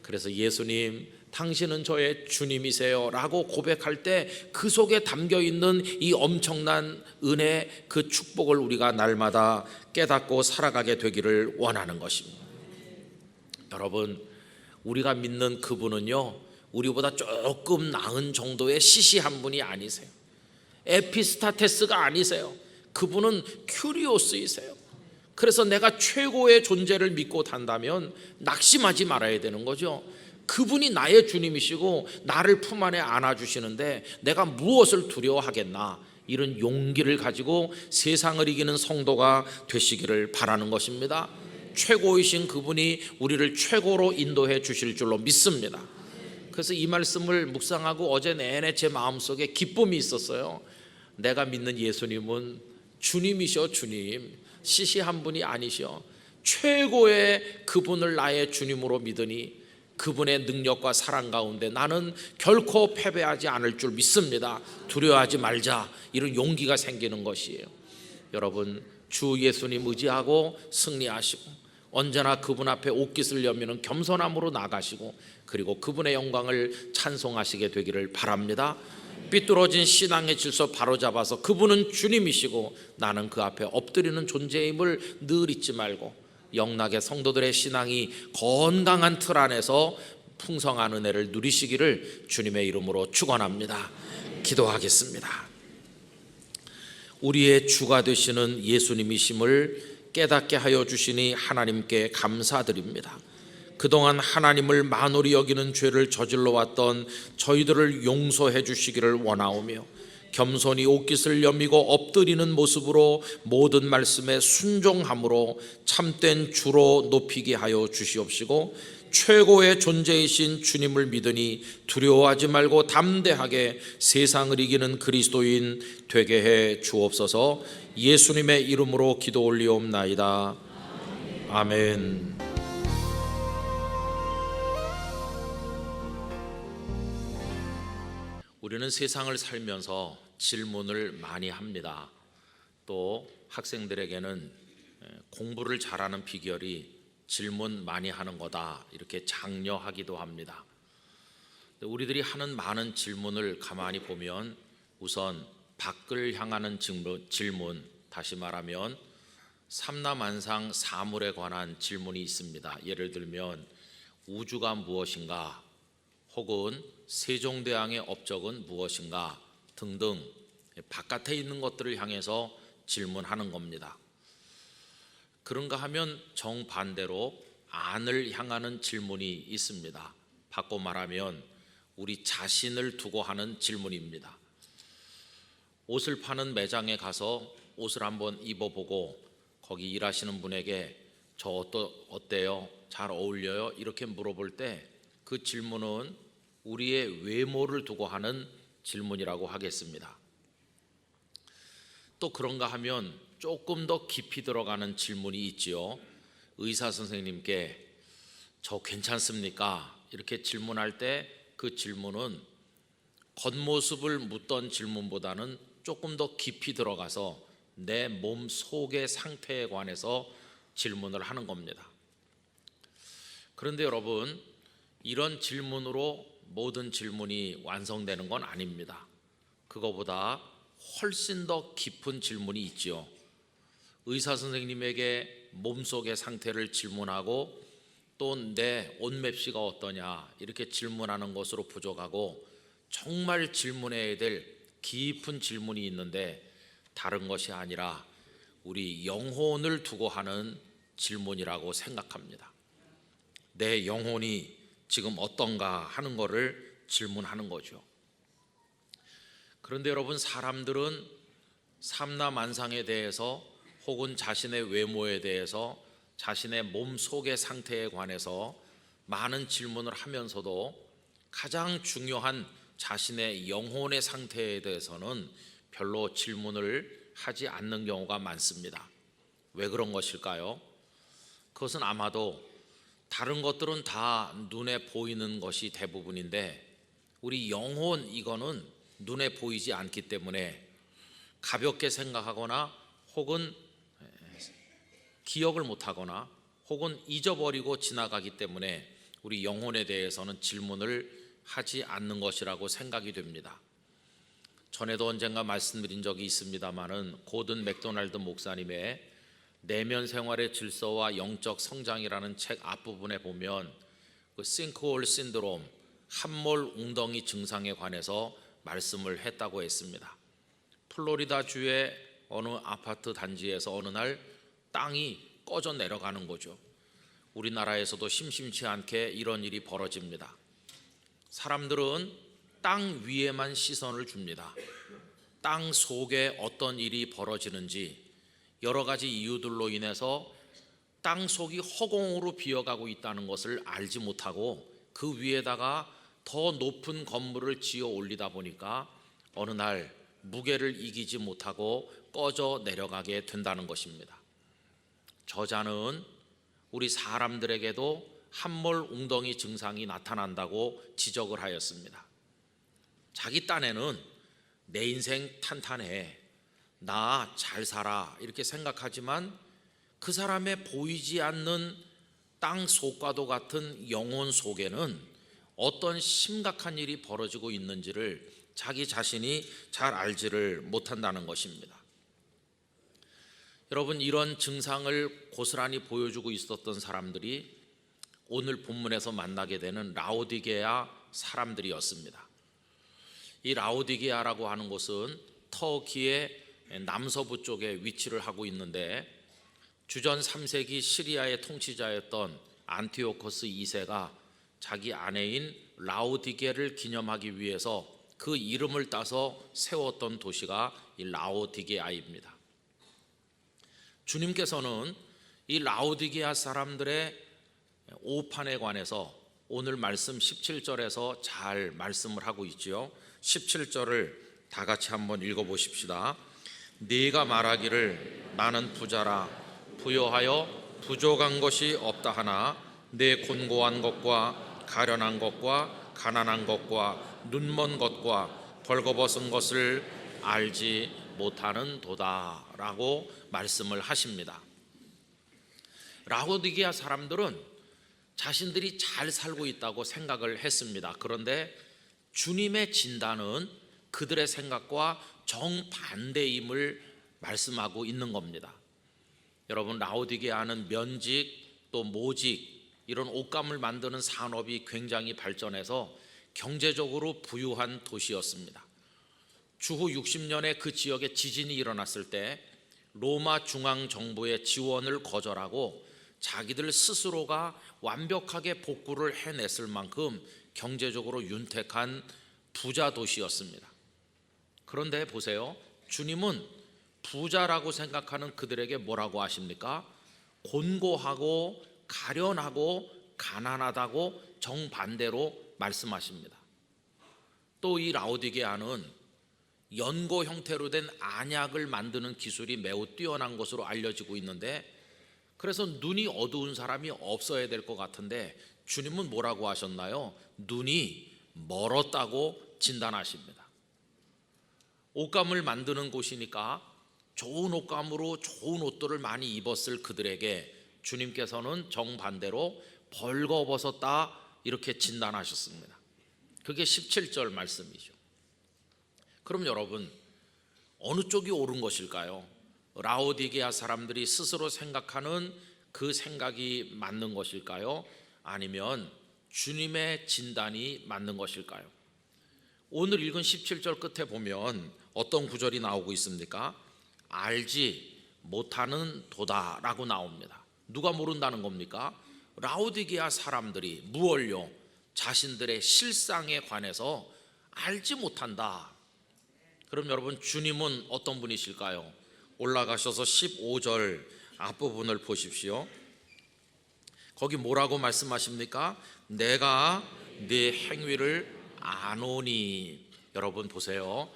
A: 그래서 예수님 당신은 저의 주님이세요 라고 고백할 때 그 속에 담겨있는 이 엄청난 은혜 그 축복을 우리가 날마다 깨닫고 살아가게 되기를 원하는 것입니다. 여러분 우리가 믿는 그분은요 우리보다 조금 나은 정도의 시시한 분이 아니세요. 에피스타테스가 아니세요. 그분은 큐리오스이세요. 그래서 내가 최고의 존재를 믿고 산다면 낙심하지 말아야 되는 거죠. 그분이 나의 주님이시고 나를 품 안에 안아주시는데 내가 무엇을 두려워하겠나, 이런 용기를 가지고 세상을 이기는 성도가 되시기를 바라는 것입니다. 최고이신 그분이 우리를 최고로 인도해 주실 줄로 믿습니다. 그래서 이 말씀을 묵상하고 어제 내내 제 마음속에 기쁨이 있었어요. 내가 믿는 예수님은 주님이셔. 주님, 시시한 분이 아니셔. 최고의 그분을 나의 주님으로 믿으니 그분의 능력과 사랑 가운데 나는 결코 패배하지 않을 줄 믿습니다. 두려워하지 말자, 이런 용기가 생기는 것이에요. 여러분 주 예수님 의지하고 승리하시고 언제나 그분 앞에 옷깃을 여미는 겸손함으로 나가시고 그리고 그분의 영광을 찬송하시게 되기를 바랍니다. 삐뚤어진 신앙의 질서 바로잡아서 그분은 주님이시고 나는 그 앞에 엎드리는 존재임을 늘 잊지 말고 영락의 성도들의 신앙이 건강한 틀 안에서 풍성한 은혜를 누리시기를 주님의 이름으로 축원합니다. 기도하겠습니다. 우리의 주가 되시는 예수님이심을 깨닫게 하여 주시니 하나님께 감사드립니다. 그동안 하나님을 만홀히 여기는 죄를 저질러 왔던 저희들을 용서해 주시기를 원하오며 겸손히 옷깃을 여미고 엎드리는 모습으로 모든 말씀에 순종함으로 참된 주로 높이게 하여 주시옵시고 최고의 존재이신 주님을 믿으니 두려워하지 말고 담대하게 세상을 이기는 그리스도인 되게 해 주옵소서. 예수님의 이름으로 기도 올리옵나이다. 아멘. 우리는 세상을 살면서 질문을 많이 합니다. 또 학생들에게는 공부를 잘하는 비결이 질문 많이 하는 거다, 이렇게 장려하기도 합니다. 우리들이 하는 많은 질문을 가만히 보면 우선 밖을 향하는 질문, 다시 말하면 삼라만상 사물에 관한 질문이 있습니다. 예를 들면 우주가 무엇인가, 혹은 세종대왕의 업적은 무엇인가 등등 바깥에 있는 것들을 향해서 질문하는 겁니다. 그런가 하면 정반대로 안을 향하는 질문이 있습니다. 바꿔 말하면 우리 자신을 두고 하는 질문입니다. 옷을 파는 매장에 가서 옷을 한번 입어보고 거기 일하시는 분에게 저 어때요? 잘 어울려요? 이렇게 물어볼 때 그 질문은 우리의 외모를 두고 하는 질문이라고 하겠습니다. 또 그런가 하면 조금 더 깊이 들어가는 질문이 있지요. 의사 선생님께 저 괜찮습니까? 이렇게 질문할 때 그 질문은 겉모습을 묻던 질문보다는 조금 더 깊이 들어가서 내 몸 속의 상태에 관해서 질문을 하는 겁니다. 그런데 여러분, 이런 질문으로 모든 질문이 완성되는 건 아닙니다. 그거보다 훨씬 더 깊은 질문이 있죠. 의사 선생님에게 몸속의 상태를 질문하고 또 내 옷맵시가 어떠냐 이렇게 질문하는 것으로 부족하고 정말 질문해야 될 깊은 질문이 있는데 다른 것이 아니라 우리 영혼을 두고 하는 질문이라고 생각합니다. 내 영혼이 지금 어떤가 하는 것을 질문하는 거죠. 그런데 여러분, 사람들은 삼라만상에 대해서 혹은 자신의 외모에 대해서 자신의 몸 속의 상태에 관해서 많은 질문을 하면서도 가장 중요한 자신의 영혼의 상태에 대해서는 별로 질문을 하지 않는 경우가 많습니다. 왜 그런 것일까요? 그것은 아마도 다른 것들은 다 눈에 보이는 것이 대부분인데 우리 영혼, 이거는 눈에 보이지 않기 때문에 가볍게 생각하거나 혹은 기억을 못하거나 혹은 잊어버리고 지나가기 때문에 우리 영혼에 대해서는 질문을 하지 않는 것이라고 생각이 됩니다. 전에도 언젠가 말씀드린 적이 있습니다마는 고든 맥도날드 목사님의 내면 생활의 질서와 영적 성장이라는 책 앞부분에 보면 그 싱크홀 신드롬, 함몰 웅덩이 증상에 관해서 말씀을 했다고 했습니다. 플로리다 주의 어느 아파트 단지에서 어느 날 땅이 꺼져 내려가는 거죠. 우리나라에서도 심심치 않게 이런 일이 벌어집니다. 사람들은 땅 위에만 시선을 줍니다. 땅 속에 어떤 일이 벌어지는지 여러 가지 이유들로 인해서 땅 속이 허공으로 비어가고 있다는 것을 알지 못하고 그 위에다가 더 높은 건물을 지어 올리다 보니까 어느 날 무게를 이기지 못하고 꺼져 내려가게 된다는 것입니다. 저자는 우리 사람들에게도 함몰 웅덩이 증상이 나타난다고 지적을 하였습니다. 자기 딴에는 내 인생 탄탄해, 나 잘 살아 이렇게 생각하지만 그 사람의 보이지 않는 땅 속과도 같은 영혼 속에는 어떤 심각한 일이 벌어지고 있는지를 자기 자신이 잘 알지를 못한다는 것입니다. 여러분, 이런 증상을 고스란히 보여주고 있었던 사람들이 오늘 본문에서 만나게 되는 라오디게아 사람들이었습니다. 이 라오디게아라고 하는 곳은 터키의 남서부 쪽에 위치를 하고 있는데 주전 3세기 시리아의 통치자였던 안티오코스 2세가 자기 아내인 라오디게를 기념하기 위해서 그 이름을 따서 세웠던 도시가 이 라오디게아입니다. 주님께서는 이 라오디게아 사람들의 오판에 관해서 오늘 말씀 17절에서 잘 말씀을 하고 있지요. 17절을 다 같이 한번 읽어보십시다. 네가 말하기를 나는 부자라 부여하여 부족한 것이 없다 하나 내 곤고한 것과 가련한 것과 가난한 것과 눈먼 것과 벌거벗은 것을 알지 못하는 도다 라고 말씀을 하십니다. 라오디게아 사람들은 자신들이 잘 살고 있다고 생각을 했습니다. 그런데 주님의 진단은 그들의 생각과 정반대임을 말씀하고 있는 겁니다. 여러분, 라오디게아는 면직 또 모직 이런 옷감을 만드는 산업이 굉장히 발전해서 경제적으로 부유한 도시였습니다. 주후 60년에 그 지역에 지진이 일어났을 때 로마 중앙정부의 지원을 거절하고 자기들 스스로가 완벽하게 복구를 해냈을 만큼 경제적으로 윤택한 부자 도시였습니다. 그런데 보세요, 주님은 부자라고 생각하는 그들에게 뭐라고 하십니까? 곤고하고 가련하고 가난하다고 정반대로 말씀하십니다. 또 이 라오디게아는 연고 형태로 된 안약을 만드는 기술이 매우 뛰어난 것으로 알려지고 있는데 그래서 눈이 어두운 사람이 없어야 될 것 같은데 주님은 뭐라고 하셨나요? 눈이 멀었다고 진단하십니다. 옷감을 만드는 곳이니까 좋은 옷감으로 좋은 옷들을 많이 입었을 그들에게 주님께서는 정반대로 벌거벗었다 이렇게 진단하셨습니다. 그게 17절 말씀이죠. 그럼 여러분, 어느 쪽이 옳은 것일까요? 라오디게아 사람들이 스스로 생각하는 그 생각이 맞는 것일까요? 아니면 주님의 진단이 맞는 것일까요? 오늘 읽은 17절 끝에 보면 어떤 구절이 나오고 있습니까? 알지 못하는 도다라고 나옵니다. 누가 모른다는 겁니까? 라오디게아 사람들이 무얼요? 자신들의 실상에 관해서 알지 못한다. 그럼 여러분, 주님은 어떤 분이실까요? 올라가셔서 15절 앞부분을 보십시오. 거기 뭐라고 말씀하십니까? 내가 네 행위를 아노니. 여러분 보세요.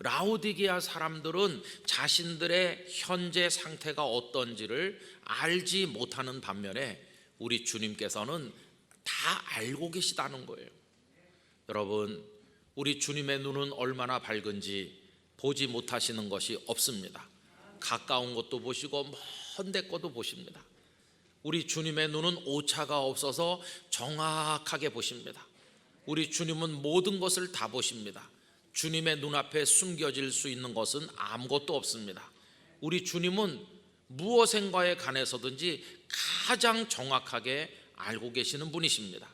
A: 라오디게아 사람들은 자신들의 현재 상태가 어떤지를 알지 못하는 반면에 우리 주님께서는 다 알고 계시다는 거예요. 여러분, 우리 주님의 눈은 얼마나 밝은지 보지 못하시는 것이 없습니다. 가까운 것도 보시고 먼 데 것도 보십니다. 우리 주님의 눈은 오차가 없어서 정확하게 보십니다. 우리 주님은 모든 것을 다 보십니다. 주님의 눈앞에 숨겨질 수 있는 것은 아무것도 없습니다. 우리 주님은 무엇인가에 관해서든지 가장 정확하게 알고 계시는 분이십니다.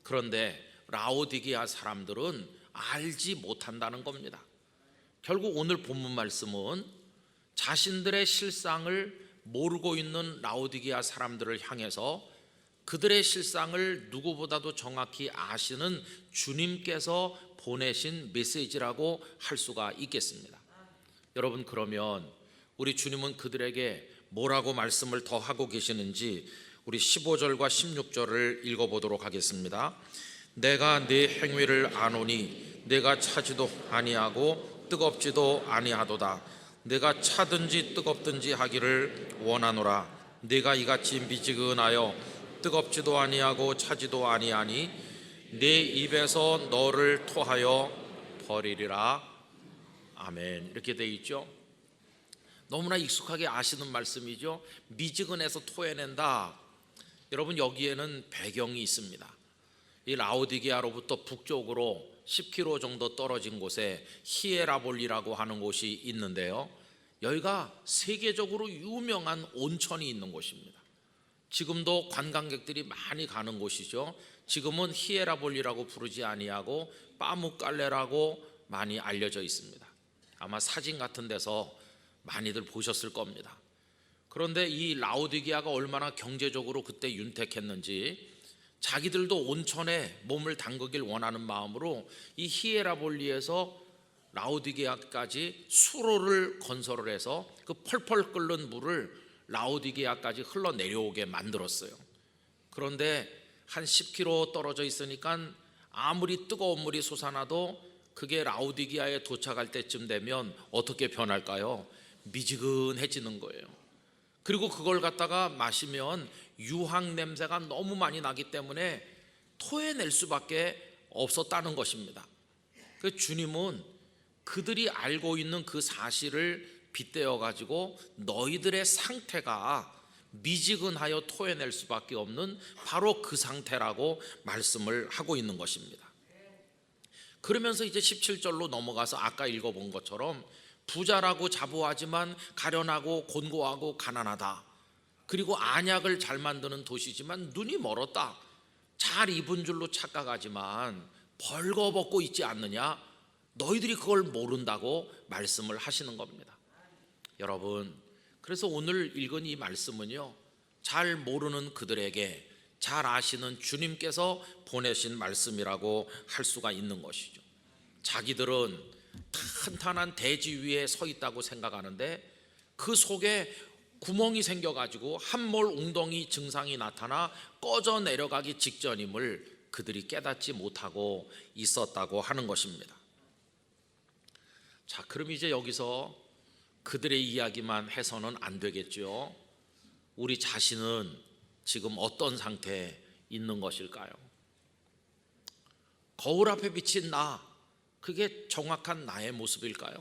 A: 그런데 라오디게아 사람들은 알지 못한다는 겁니다. 결국 오늘 본문 말씀은 자신들의 실상을 모르고 있는 라오디게아 사람들을 향해서 그들의 실상을 누구보다도 정확히 아시는 주님께서 보내신 메시지라고 할 수가 있겠습니다. 여러분, 그러면 우리 주님은 그들에게 뭐라고 말씀을 더 하고 계시는지 우리 15절과 16절을 읽어보도록 하겠습니다. 내가 네 행위를 아노니 내가 차지도 아니하고 뜨겁지도 아니하도다. 내가 차든지 뜨겁든지 하기를 원하노라. 내가 이같이 미지근하여 뜨겁지도 아니하고 차지도 아니하니 내 입에서 너를 토하여 버리리라. 아멘. 이렇게 되어 있죠. 너무나 익숙하게 아시는 말씀이죠. 미지근해서 토해낸다. 여러분, 여기에는 배경이 있습니다. 이 라오디게아로부터 북쪽으로 10km 정도 떨어진 곳에 히에라볼리라고 하는 곳이 있는데요, 여기가 세계적으로 유명한 온천이 있는 곳입니다. 지금도 관광객들이 많이 가는 곳이죠. 지금은 히에라볼리라고 부르지 아니하고 빠무깔레라고 많이 알려져 있습니다. 아마 사진 같은 데서 많이들 보셨을 겁니다. 그런데 이 라오디게아가 얼마나 경제적으로 그때 윤택했는지 자기들도 온천에 몸을 담그길 원하는 마음으로 이 히에라볼리에서 라오디게아까지 수로를 건설을 해서 그 펄펄 끓는 물을 라오디게아까지 흘러내려오게 만들었어요. 그런데 한 10km 떨어져 있으니까 아무리 뜨거운 물이 솟아나도 그게 라오디게아에 도착할 때쯤 되면 어떻게 변할까요? 미지근해지는 거예요. 그리고 그걸 갖다가 마시면 유황 냄새가 너무 많이 나기 때문에 토해낼 수밖에 없었다는 것입니다. 그 주님은 그들이 알고 있는 그 사실을 빗대어 가지고 너희들의 상태가 미지근하여 토해낼 수밖에 없는 바로 그 상태라고 말씀을 하고 있는 것입니다. 그러면서 이제 17절로 넘어가서 아까 읽어본 것처럼 부자라고 자부하지만 가련하고 곤고하고 가난하다. 그리고 안약을 잘 만드는 도시지만 눈이 멀었다. 잘 입은 줄로 착각하지만 벌거벗고 있지 않느냐. 너희들이 그걸 모른다고 말씀을 하시는 겁니다. 여러분, 그래서 오늘 읽은 이 말씀은요, 잘 모르는 그들에게 잘 아시는 주님께서 보내신 말씀이라고 할 수가 있는 것이죠. 자기들은 탄탄한 대지 위에 서 있다고 생각하는데 그 속에 구멍이 생겨가지고 함몰 웅덩이 증상이 나타나 꺼져 내려가기 직전임을 그들이 깨닫지 못하고 있었다고 하는 것입니다. 자, 그럼 이제 여기서 그들의 이야기만 해서는 안 되겠죠. 우리 자신은 지금 어떤 상태에 있는 것일까요? 거울 앞에 비친 나, 그게 정확한 나의 모습일까요?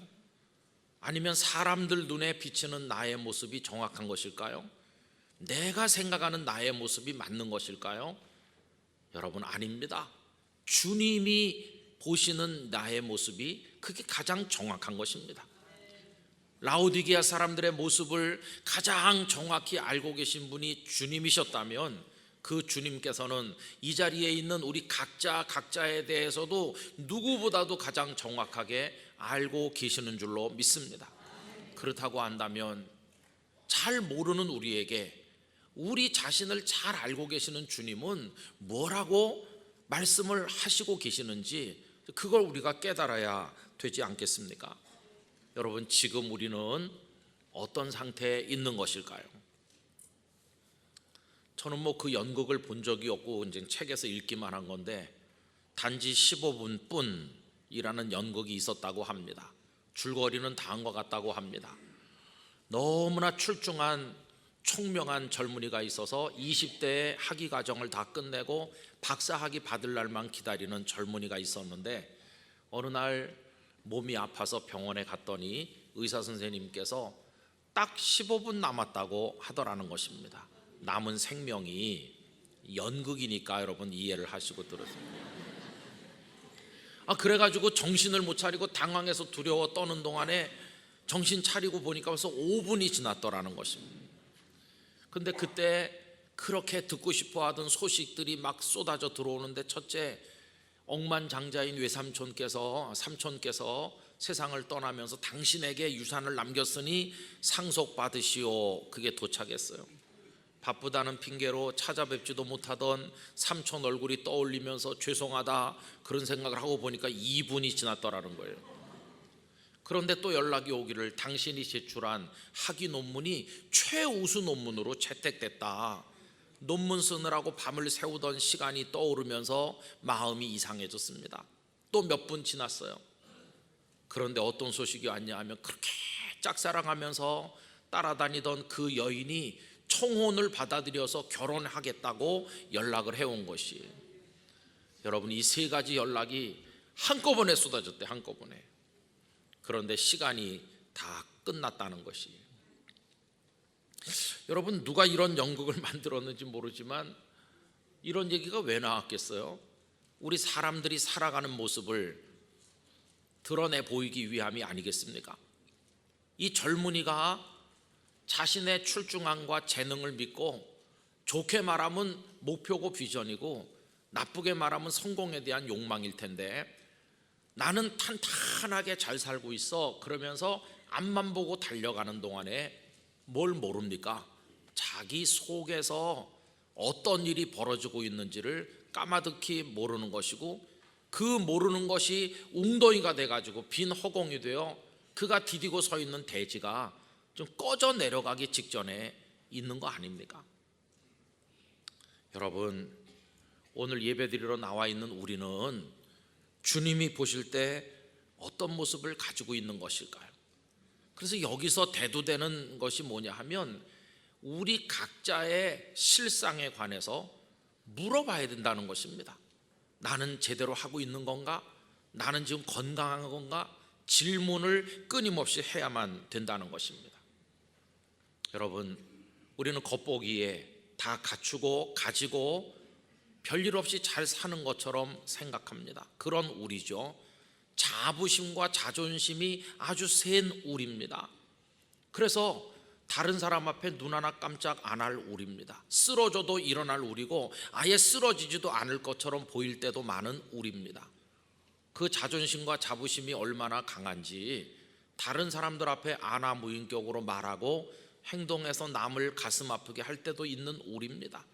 A: 아니면 사람들 눈에 비치는 나의 모습이 정확한 것일까요? 내가 생각하는 나의 모습이 맞는 것일까요? 여러분, 아닙니다. 주님이 보시는 나의 모습이 그게 가장 정확한 것입니다. 라오디게아 사람들의 모습을 가장 정확히 알고 계신 분이 주님이셨다면 그 주님께서는 이 자리에 있는 우리 각자에 대해서도 누구보다도 가장 정확하게 알고 계시는 줄로 믿습니다. 그렇다고 한다면 잘 모르는 우리에게 우리 자신을 잘 알고 계시는 주님은 뭐라고 말씀을 하시고 계시는지 그걸 우리가 깨달아야 되지 않겠습니까? 여러분, 지금 우리는 어떤 상태에 있는 것일까요? 저는 그 연극을 본 적이 없고 이제 책에서 읽기만 한 건데 단지 15분뿐이라는 연극이 있었다고 합니다. 줄거리는 다음과 같다고 합니다. 너무나 출중한 총명한 젊은이가 있어서 20대에 학위 과정을 다 끝내고 박사학위 받을 날만 기다리는 젊은이가 있었는데 어느 날 몸이 아파서 병원에 갔더니 의사 선생님께서 딱 15분 남았다고 하더라는 것입니다. 남은 생명이 연극이니까 여러분 이해를 하시고 들으세요. 그래가지고 정신을 못 차리고 당황해서 두려워 떠는 동안에 정신 차리고 보니까 벌써 5분이 지났더라는 것입니다. 근데 그때 그렇게 듣고 싶어 하던 소식들이 막 쏟아져 들어오는데 첫째, 억만장자인 외삼촌께서 삼촌께서 세상을 떠나면서 당신에게 유산을 남겼으니 상속받으시오. 그게 도착했어요. 바쁘다는 핑계로 찾아뵙지도 못하던 삼촌 얼굴이 떠올리면서 죄송하다 그런 생각을 하고 보니까 2분이 지났더라는 거예요. 그런데 또 연락이 오기를 당신이 제출한 학위 논문이 최우수 논문으로 채택됐다. 논문 쓰느라고 밤을 새우던 시간이 떠오르면서 마음이 이상해졌습니다. 또 몇 분 지났어요. 그런데 어떤 소식이 왔냐 하면 그렇게 짝사랑하면서 따라다니던 그 여인이 청혼을 받아들여서 결혼하겠다고 연락을 해온 것이, 여러분, 이 세 가지 연락이 한꺼번에 쏟아졌대. 한꺼번에. 그런데 시간이 다 끝났다는 것이. 여러분, 누가 이런 연극을 만들었는지 모르지만 이런 얘기가 왜 나왔겠어요? 우리 사람들이 살아가는 모습을 드러내 보이기 위함이 아니겠습니까? 이 젊은이가 자신의 출중함과 재능을 믿고 좋게 말하면 목표고 비전이고 나쁘게 말하면 성공에 대한 욕망일 텐데 나는 탄탄하게 잘 살고 있어 그러면서 앞만 보고 달려가는 동안에 뭘 모릅니까? 자기 속에서 어떤 일이 벌어지고 있는지를 까마득히 모르는 것이고 그 모르는 것이 웅덩이가 돼가지고 빈 허공이 되어 그가 디디고 서 있는 대지가 좀 꺼져 내려가기 직전에 있는 거 아닙니까? 여러분, 오늘 예배드리러 나와 있는 우리는 주님이 보실 때 어떤 모습을 가지고 있는 것일까요? 그래서 여기서 대두되는 것이 뭐냐 하면 우리 각자의 실상에 관해서 물어봐야 된다는 것입니다. 나는 제대로 하고 있는 건가? 나는 지금 건강한 건가? 질문을 끊임없이 해야만 된다는 것입니다. 여러분, 우리는 겉보기에 다 갖추고 가지고 별일 없이 잘 사는 것처럼 생각합니다. 그런 우리죠. 자부심과 자존심이 아주 센 우리입니다. 그래서 다른 사람 앞에 눈 하나 깜짝 안 할 우리입니다. 쓰러져도 일어날 우리고 아예 쓰러지지도 않을 것처럼 보일 때도 많은 우리입니다. 그 자존심과 자부심이 얼마나 강한지 다른 사람들 앞에 안하무인격으로 말하고 행동해서 남을 가슴 아프게 할 때도 있는 우리입니다.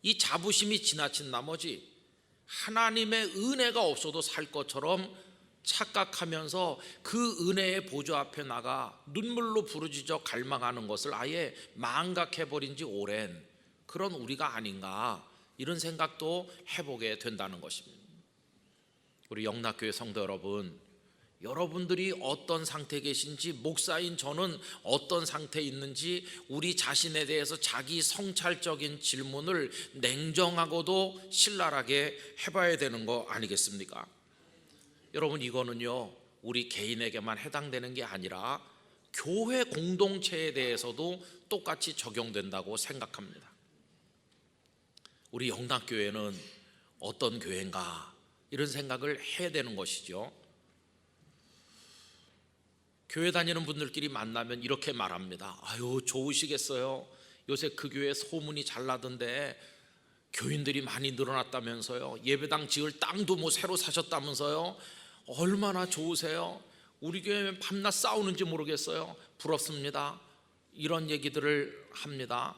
A: 이 자부심이 지나친 나머지 하나님의 은혜가 없어도 살 것처럼 착각하면서 그 은혜의 보좌 앞에 나가 눈물로 부르짖어 갈망하는 것을 아예 망각해버린 지 오랜 그런 우리가 아닌가, 이런 생각도 해보게 된다는 것입니다. 우리 영락교회 성도 여러분, 여러분들이 어떤 상태에 계신지, 목사인 저는 어떤 상태에 있는지 우리 자신에 대해서 자기 성찰적인 질문을 냉정하고도 신랄하게 해봐야 되는 거 아니겠습니까? 여러분, 이거는요 우리 개인에게만 해당되는 게 아니라 교회 공동체에 대해서도 똑같이 적용된다고 생각합니다. 우리 영락교회는 어떤 교회인가, 이런 생각을 해야 되는 것이죠. 교회 다니는 분들끼리 만나면 이렇게 말합니다. 아유, 좋으시겠어요. 요새 그 교회 소문이 잘 나던데 교인들이 많이 늘어났다면서요. 예배당 지을 땅도 뭐 새로 사셨다면서요. 얼마나 좋으세요. 우리 교회는 밤낮 싸우는지 모르겠어요. 부럽습니다. 이런 얘기들을 합니다.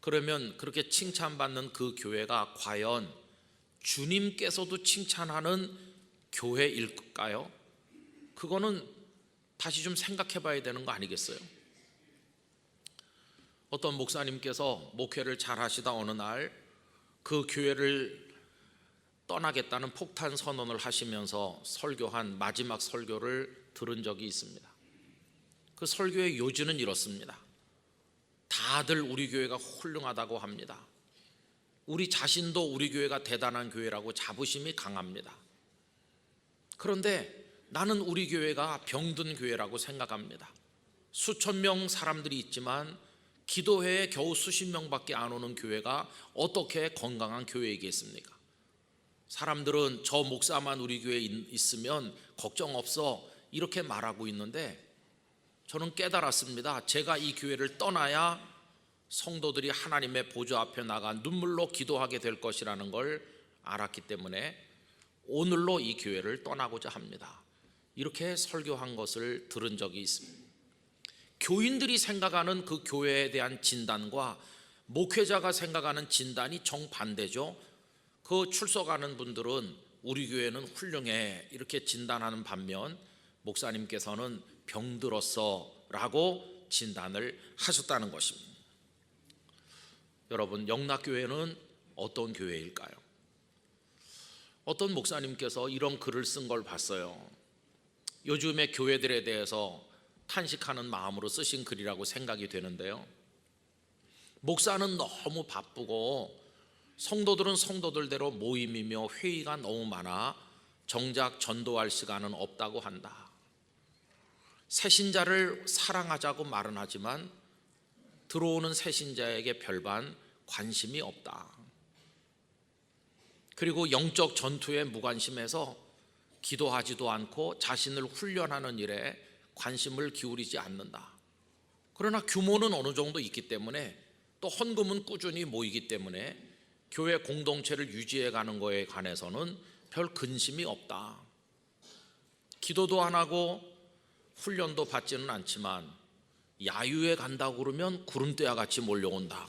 A: 그러면 그렇게 칭찬받는 그 교회가 과연 주님께서도 칭찬하는 교회일까요? 그거는 다시 좀 생각해 봐야 되는 거 아니겠어요? 어떤 목사님께서 목회를 잘 하시다 어느 날 그 교회를 떠나겠다는 폭탄 선언을 하시면서 설교한 마지막 설교를 들은 적이 있습니다. 그 설교의 요지는 이렇습니다. 다들 우리 교회가 훌륭하다고 합니다. 우리 자신도 우리 교회가 대단한 교회라고 자부심이 강합니다. 그런데 나는 우리 교회가 병든 교회라고 생각합니다. 수천 명 사람들이 있지만 기도회에 겨우 수십 명밖에 안 오는 교회가 어떻게 건강한 교회이겠습니까? 사람들은 저 목사만 우리 교회에 있으면 걱정 없어 이렇게 말하고 있는데 저는 깨달았습니다. 제가 이 교회를 떠나야 성도들이 하나님의 보좌 앞에 나가 눈물로 기도하게 될 것이라는 걸 알았기 때문에 오늘로 이 교회를 떠나고자 합니다. 이렇게 설교한 것을 들은 적이 있습니다. 교인들이 생각하는 그 교회에 대한 진단과 목회자가 생각하는 진단이 정반대죠. 그 출석하는 분들은 우리 교회는 훌륭해 이렇게 진단하는 반면 목사님께서는 병들었어 라고 진단을 하셨다는 것입니다. 여러분, 영락교회는 어떤 교회일까요? 어떤 목사님께서 이런 글을 쓴 걸 봤어요. 요즘의 교회들에 대해서 탄식하는 마음으로 쓰신 글이라고 생각이 되는데요. 목사는 너무 바쁘고 성도들은 성도들대로 모임이며 회의가 너무 많아 정작 전도할 시간은 없다고 한다. 새신자를 사랑하자고 말은 하지만 들어오는 새신자에게 별반 관심이 없다. 그리고 영적 전투에 무관심해서 기도하지도 않고 자신을 훈련하는 일에 관심을 기울이지 않는다. 그러나 규모는 어느 정도 있기 때문에 또 헌금은 꾸준히 모이기 때문에 교회 공동체를 유지해 가는 것에 관해서는 별 근심이 없다. 기도도 안 하고 훈련도 받지는 않지만 야유회 간다고 그러면 구름대와 같이 몰려온다.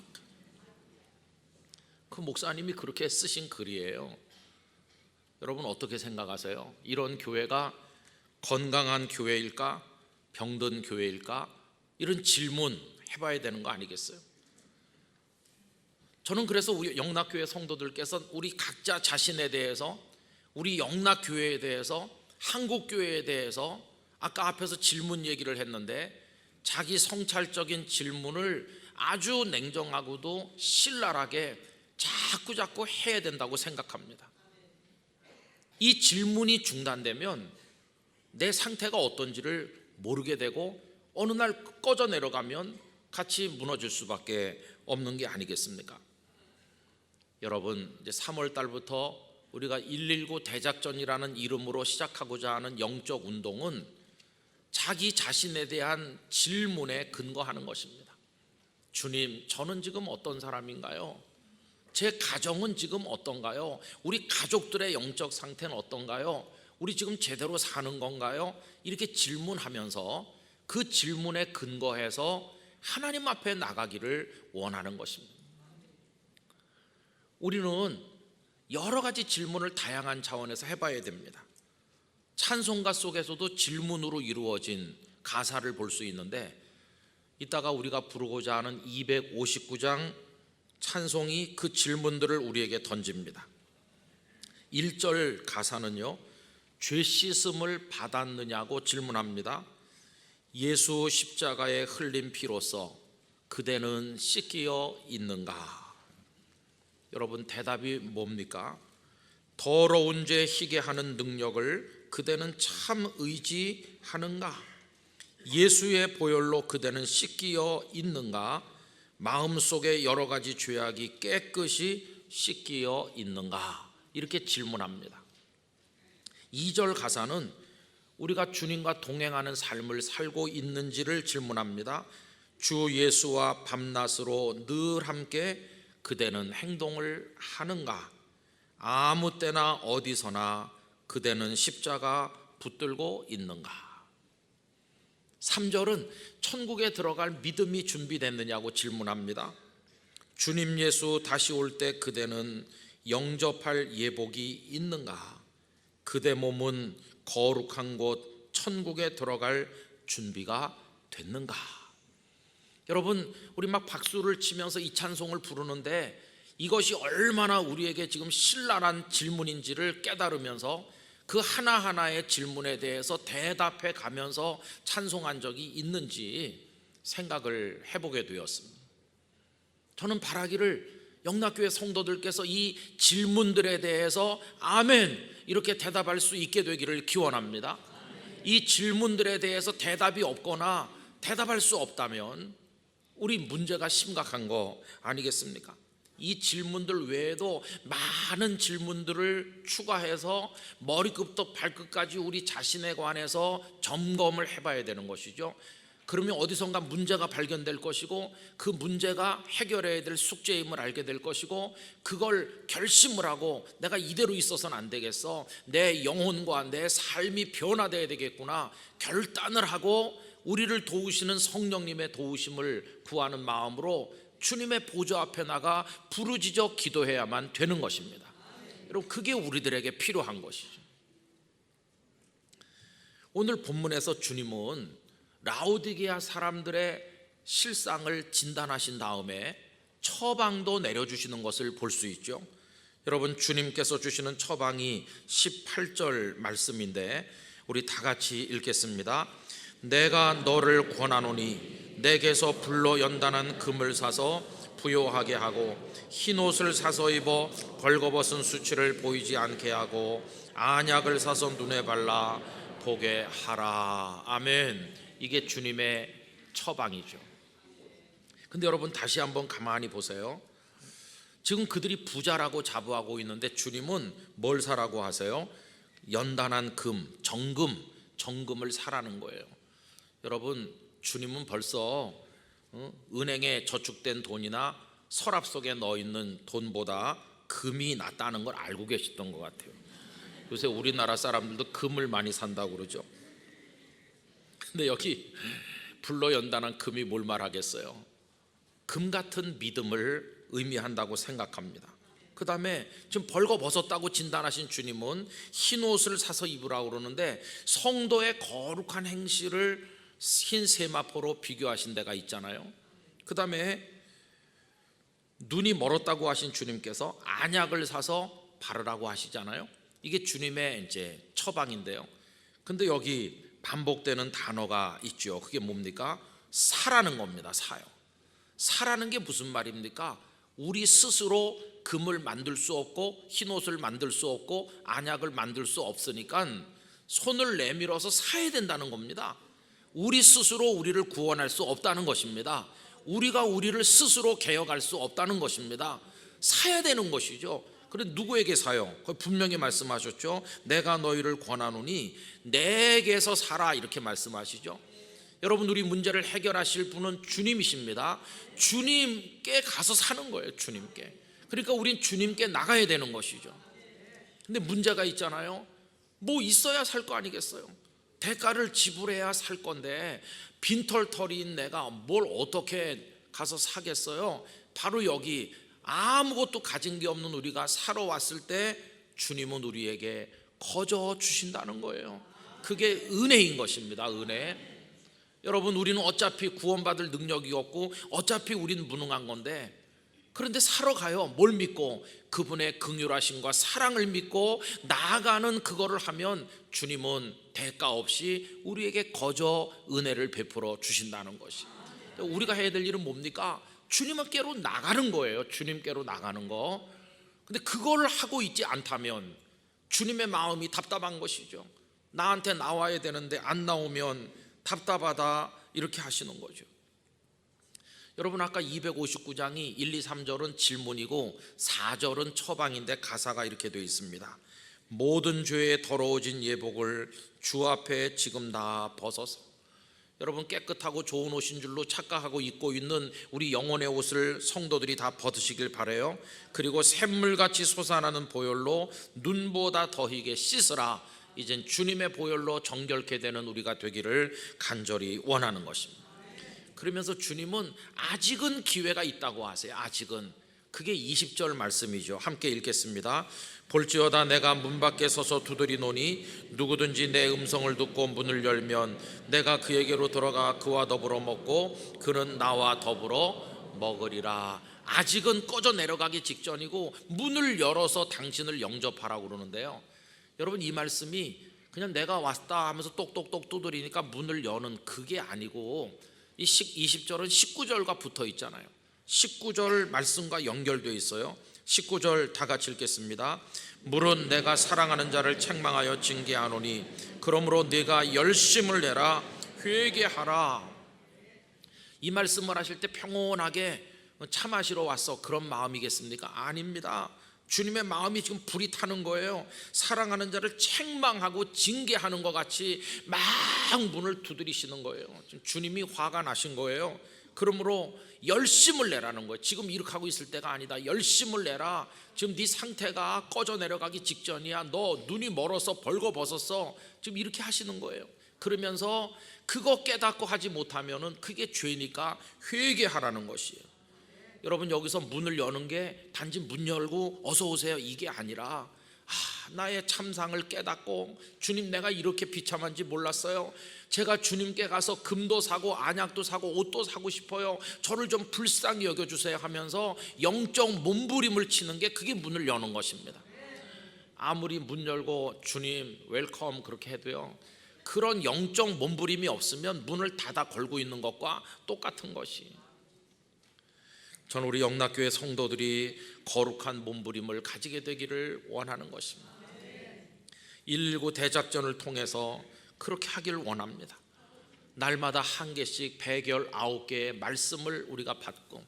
A: 그 목사님이 그렇게 쓰신 글이에요. 여러분 어떻게 생각하세요? 이런 교회가 건강한 교회일까? 병든 교회일까? 이런 질문 해봐야 되는 거 아니겠어요? 저는 그래서 우리 영락교회 성도들께서 우리 각자 자신에 대해서, 우리 영락교회에 대해서, 한국교회에 대해서 아까 앞에서 질문 얘기를 했는데 자기 성찰적인 질문을 아주 냉정하고도 신랄하게 자꾸 해야 된다고 생각합니다. 이 질문이 중단되면 내 상태가 어떤지를 모르게 되고 어느 날 꺼져 내려가면 같이 무너질 수밖에 없는 게 아니겠습니까? 여러분, 이제 3월 달부터 우리가 119 대작전이라는 이름으로 시작하고자 하는 영적 운동은 자기 자신에 대한 질문에 근거하는 것입니다. 주님, 저는 지금 어떤 사람인가요? 제 가정은 지금 어떤가요? 우리 가족들의 영적 상태는 어떤가요? 우리 지금 제대로 사는 건가요? 이렇게 질문하면서 그 질문에 근거해서 하나님 앞에 나가기를 원하는 것입니다. 우리는 여러 가지 질문을 다양한 차원에서 해봐야 됩니다. 찬송가 속에서도 질문으로 이루어진 가사를 볼 수 있는데 이따가 우리가 부르고자 하는 259장 찬송이 그 질문들을 우리에게 던집니다. 1절 가사는요, 죄 씻음을 받았느냐고 질문합니다. 예수 십자가에 흘린 피로써 그대는 씻기어 있는가? 여러분, 대답이 뭡니까? 더러운 죄 희게 하는 능력을 그대는 참 의지하는가? 예수의 보혈로 그대는 씻기어 있는가? 마음속에 여러 가지 죄악이 깨끗이 씻기어 있는가? 이렇게 질문합니다. 2절 가사는 우리가 주님과 동행하는 삶을 살고 있는지를 질문합니다. 주 예수와 밤낮으로 늘 함께 그대는 행동을 하는가? 아무 때나 어디서나 그대는 십자가 붙들고 있는가? 3절은 천국에 들어갈 믿음이 준비됐느냐고 질문합니다. 주님 예수 다시 올 때 그대는 영접할 예복이 있는가? 그대 몸은 거룩한 곳 천국에 들어갈 준비가 됐는가? 여러분, 우리 막 박수를 치면서 이 찬송을 부르는데 이것이 얼마나 우리에게 지금 신랄한 질문인지를 깨달으면서 그 하나하나의 질문에 대해서 대답해 가면서 찬송한 적이 있는지 생각을 해보게 되었습니다. 저는 바라기를 영락교회 성도들께서 이 질문들에 대해서 아멘 이렇게 대답할 수 있게 되기를 기원합니다. 이 질문들에 대해서 대답이 없거나 대답할 수 없다면 우리 문제가 심각한 거 아니겠습니까? 이 질문들 외에도 많은 질문들을 추가해서 머리끝부터 발끝까지 우리 자신에 관해서 점검을 해봐야 되는 것이죠. 그러면 어디선가 문제가 발견될 것이고 그 문제가 해결해야 될 숙제임을 알게 될 것이고 그걸 결심을 하고 내가 이대로 있어서는 안 되겠어, 내 영혼과 내 삶이 변화되어야 되겠구나 결단을 하고 우리를 도우시는 성령님의 도우심을 구하는 마음으로 주님의 보좌 앞에 나가 부르짖어 기도해야만 되는 것입니다. 여러분, 그게 우리들에게 필요한 것이죠. 오늘 본문에서 주님은 라오디게아 사람들의 실상을 진단하신 다음에 처방도 내려주시는 것을 볼 수 있죠. 여러분, 주님께서 주시는 처방이 18절 말씀인데 우리 다 같이 읽겠습니다. 내가 너를 권하노니 내게서 불로 연단한 금을 사서 부요하게 하고 흰 옷을 사서 입어 벌거벗은 수치를 보이지 않게 하고 안약을 사서 눈에 발라 보게 하라. 아멘. 이게 주님의 처방이죠. 근데 여러분, 다시 한번 가만히 보세요. 지금 그들이 부자라고 자부하고 있는데 주님은 뭘 사라고 하세요? 연단한 금, 정금을 사라는 거예요. 여러분, 주님은 벌써 은행에 저축된 돈이나 서랍 속에 넣어있는 돈보다 금이 낫다는 걸 알고 계셨던 것 같아요. 요새 우리나라 사람들도 금을 많이 산다고 그러죠. 근데 여기 불로 연단한 금이 뭘 말하겠어요? 금 같은 믿음을 의미한다고 생각합니다. 그 다음에 지금 벌거벗었다고 진단하신 주님은 흰 옷을 사서 입으라고 그러는데 성도의 거룩한 행실을 흰 세마포로 비교하신 데가 있잖아요. 그 다음에 눈이 멀었다고 하신 주님께서 안약을 사서 바르라고 하시잖아요. 이게 주님의 이제 처방인데요. 근데 여기 반복되는 단어가 있죠. 그게 뭡니까? 사라는 겁니다. 사요. 사라는 게 무슨 말입니까? 우리 스스로 금을 만들 수 없고 흰 옷을 만들 수 없고 안약을 만들 수 없으니까 손을 내밀어서 사야 된다는 겁니다. 우리 스스로 우리를 구원할 수 없다는 것입니다. 우리가 우리를 스스로 개혁할 수 없다는 것입니다. 사야 되는 것이죠. 그런데 누구에게 사요? 분명히 말씀하셨죠. 내가 너희를 권하노니 내게서 사라 이렇게 말씀하시죠. 여러분, 우리 문제를 해결하실 분은 주님이십니다. 주님께 가서 사는 거예요. 주님께. 그러니까 우린 주님께 나가야 되는 것이죠. 근데 문제가 있잖아요. 뭐 있어야 살 거 아니겠어요? 대가를 지불해야 살 건데 빈털터리인 내가 뭘 어떻게 가서 사겠어요? 바로 여기 아무것도 가진 게 없는 우리가 사러 왔을 때 주님은 우리에게 거저 주신다는 거예요. 그게 은혜인 것입니다. 은혜. 여러분, 우리는 어차피 구원받을 능력이 없고 어차피 우리는 무능한 건데, 그런데 사러 가요. 뭘 믿고? 그분의 긍휼하심과 사랑을 믿고 나아가는 그거를 하면 주님은 대가 없이 우리에게 거저 은혜를 베풀어 주신다는 것이. 우리가 해야 될 일은 뭡니까? 주님께로 나가는 거예요. 주님께로 나가는 거. 근데 그걸 하고 있지 않다면 주님의 마음이 답답한 것이죠. 나한테 나와야 되는데 안 나오면 답답하다 이렇게 하시는 거죠. 여러분, 아까 259장이 1, 2, 3절은 질문이고 4절은 처방인데 가사가 이렇게 되어 있습니다. 모든 죄에 더러워진 예복을 주 앞에 지금 다 벗어서, 여러분 깨끗하고 좋은 옷인 줄로 착각하고 입고 있는 우리 영혼의 옷을 성도들이 다 벗으시길 바라요. 그리고 샘물같이 솟아나는 보혈로 눈보다 더히게 씻으라. 이젠 주님의 보혈로 정결케 되는 우리가 되기를 간절히 원하는 것입니다. 그러면서 주님은 아직은 기회가 있다고 하세요. 아직은. 그게 20절 말씀이죠. 함께 읽겠습니다. 볼지어다 내가 문 밖에 서서 두드리노니 누구든지 내 음성을 듣고 문을 열면 내가 그에게로 들어가 그와 더불어 먹고 그는 나와 더불어 먹으리라. 아직은 꺼져 내려가기 직전이고 문을 열어서 당신을 영접하라고 그러는데요. 여러분, 이 말씀이 그냥 내가 왔다 하면서 똑똑똑 두드리니까 문을 여는 그게 아니고, 이 20절은 19절과 붙어 있잖아요. 19절 말씀과 연결되어 있어요. 19절 다 같이 읽겠습니다. 물은 내가 사랑하는 자를 책망하여 징계하노니 그러므로 네가 열심을 내라 회개하라. 이 말씀을 하실 때 평온하게 차 마시러 왔어 그런 마음이겠습니까? 아닙니다. 주님의 마음이 지금 불이 타는 거예요. 사랑하는 자를 책망하고 징계하는 것 같이 막 문을 두드리시는 거예요. 지금 주님이 화가 나신 거예요. 그러므로 열심을 내라는 거예요. 지금 이렇게 하고 있을 때가 아니다. 열심을 내라. 지금 네 상태가 꺼져 내려가기 직전이야. 너 눈이 멀어서 벌거벗었어. 지금 이렇게 하시는 거예요. 그러면서 그거 깨닫고 하지 못하면은 그게 죄니까 회개하라는 것이에요. 여러분, 여기서 문을 여는 게 단지 문 열고 어서 오세요 이게 아니라, 나의 참상을 깨닫고 주님 내가 이렇게 비참한지 몰랐어요. 제가 주님께 가서 금도 사고 안약도 사고 옷도 사고 싶어요. 저를 좀 불쌍히 여겨주세요 하면서 영적 몸부림을 치는 게 그게 문을 여는 것입니다. 아무리 문 열고 주님 웰컴 그렇게 해도요, 그런 영적 몸부림이 없으면 문을 닫아 걸고 있는 것과 똑같은 것이. 저는 우리 영락교회 성도들이 거룩한 몸부림을 가지게 되기를 원하는 것입니다. 119 대작전을 통해서 그렇게 하기를 원합니다. 날마다 한 개씩 119개의 말씀을 우리가 받고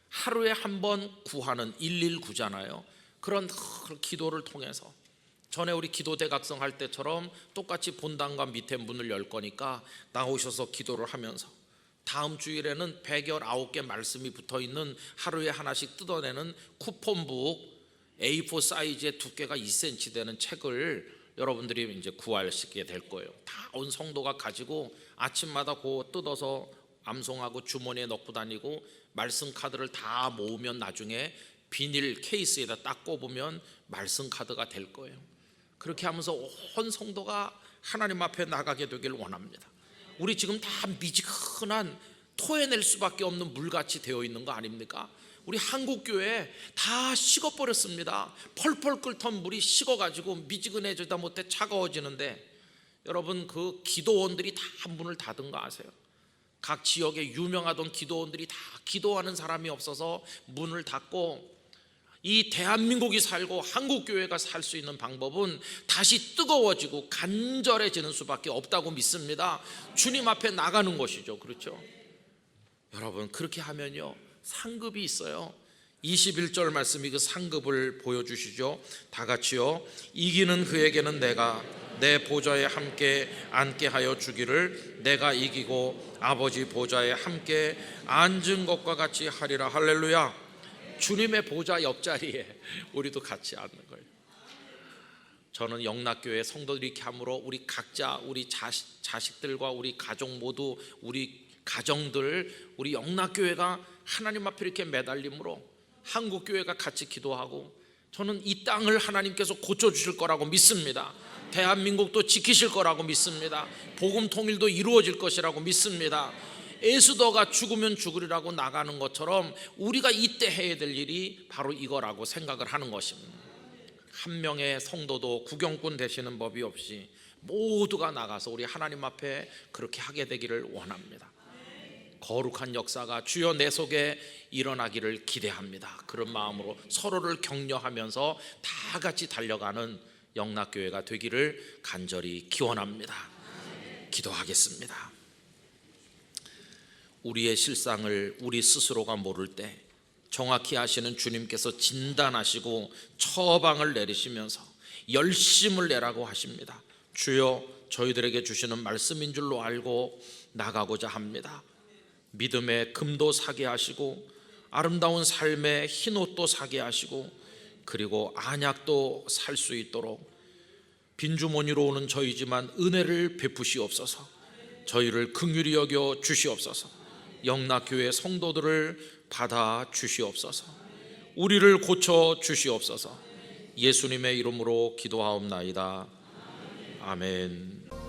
A: 하루에 한 번 구하는 119잖아요. 그런 기도를 통해서 전에 우리 기도 대각성 할 때처럼 똑같이 본당과 밑에 문을 열 거니까 나오셔서 기도를 하면서 다음 주일에는 119개 말씀이 붙어있는 하루에 하나씩 뜯어내는 쿠폰북 A4 사이즈의 두께가 2cm 되는 책을 여러분들이 이제 구하시게 될 거예요. 다 온 성도가 가지고 아침마다 그거 뜯어서 암송하고 주머니에 넣고 다니고 말씀 카드를 다 모으면 나중에 비닐 케이스에다 딱 꼽으면 말씀 카드가 될 거예요. 그렇게 하면서 온 성도가 하나님 앞에 나가게 되길 원합니다. 우리 지금 다 미지근한 토해낼 수밖에 없는 물같이 되어 있는 거 아닙니까? 우리 한국교회 다 식어버렸습니다. 펄펄 끓던 물이 식어가지고 미지근해지다 못해 차가워지는데, 여러분 그 기도원들이 다 문을 닫은 거 아세요? 각 지역에 유명하던 기도원들이 다 기도하는 사람이 없어서 문을 닫고, 이 대한민국이 살고 한국교회가 살 수 있는 방법은 다시 뜨거워지고 간절해지는 수밖에 없다고 믿습니다. 주님 앞에 나가는 것이죠. 그렇죠? 여러분 그렇게 하면요 상급이 있어요. 21절 말씀이 그 상급을 보여주시죠. 다 같이요. 이기는 그에게는 내가 내 보좌에 함께 앉게 하여 주기를 내가 이기고 아버지 보좌에 함께 앉은 것과 같이 하리라. 할렐루야. 주님의 보좌 옆자리에 우리도 같이 앉는 거예요. 저는 영락교회 성도들이 이렇게 함으로 우리 각자 우리 자식들과 우리 가족 모두 우리 가정들 우리 영락교회가 하나님 앞에 이렇게 매달림으로 한국교회가 같이 기도하고, 저는 이 땅을 하나님께서 고쳐주실 거라고 믿습니다. 대한민국도 지키실 거라고 믿습니다. 복음 통일도 이루어질 것이라고 믿습니다. 에스더가 죽으면 죽으리라고 나가는 것처럼 우리가 이때 해야 될 일이 바로 이거라고 생각을 하는 것입니다. 한 명의 성도도 구경꾼 되시는 법이 없이 모두가 나가서 우리 하나님 앞에 그렇게 하게 되기를 원합니다. 거룩한 역사가 주여 내 속에 일어나기를 기대합니다. 그런 마음으로 서로를 격려하면서 다 같이 달려가는 영락교회가 되기를 간절히 기원합니다. 기도하겠습니다. 우리의 실상을 우리 스스로가 모를 때 정확히 아시는 주님께서 진단하시고 처방을 내리시면서 열심을 내라고 하십니다. 주여, 저희들에게 주시는 말씀인 줄로 알고 나가고자 합니다. 믿음의 금도 사게 하시고 아름다운 삶의 흰옷도 사게 하시고 그리고 안약도 살 수 있도록 빈주머니로 오는 저희지만 은혜를 베푸시옵소서. 저희를 긍휼히 여겨 주시옵소서. 영락교회 성도들을 받아 주시옵소서. 우리를 고쳐 주시옵소서. 예수님의 이름으로 기도하옵나이다. 아멘.